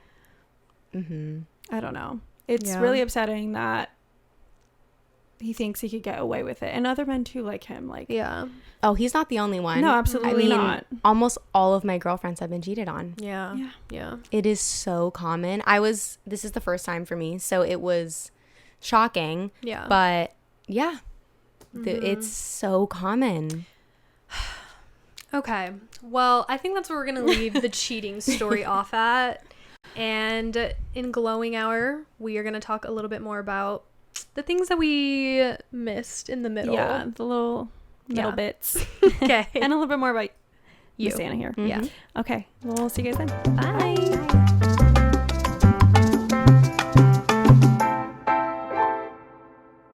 Mm-hmm. I don't know. It's Yeah. really upsetting that he thinks he could get away with it, and other men too, like him. Like Yeah. Oh, he's not the only one. no, absolutely I mean, not. almost all of my girlfriends have been cheated on. Yeah. Yeah. Yeah. It is so common. This is the first time for me, so it was shocking. Yeah. But yeah, Mhm. it's so common. Okay. Well, I think that's where we're going to leave the cheating story off at. And in Glowing Hour, we are going to talk a little bit more about the things that we missed in the middle. Yeah, the little middle Yeah. bits, Okay. and a little bit more about You. Miss Anna here. Yeah. Mhm. Okay, well, we'll see you guys then. Bye.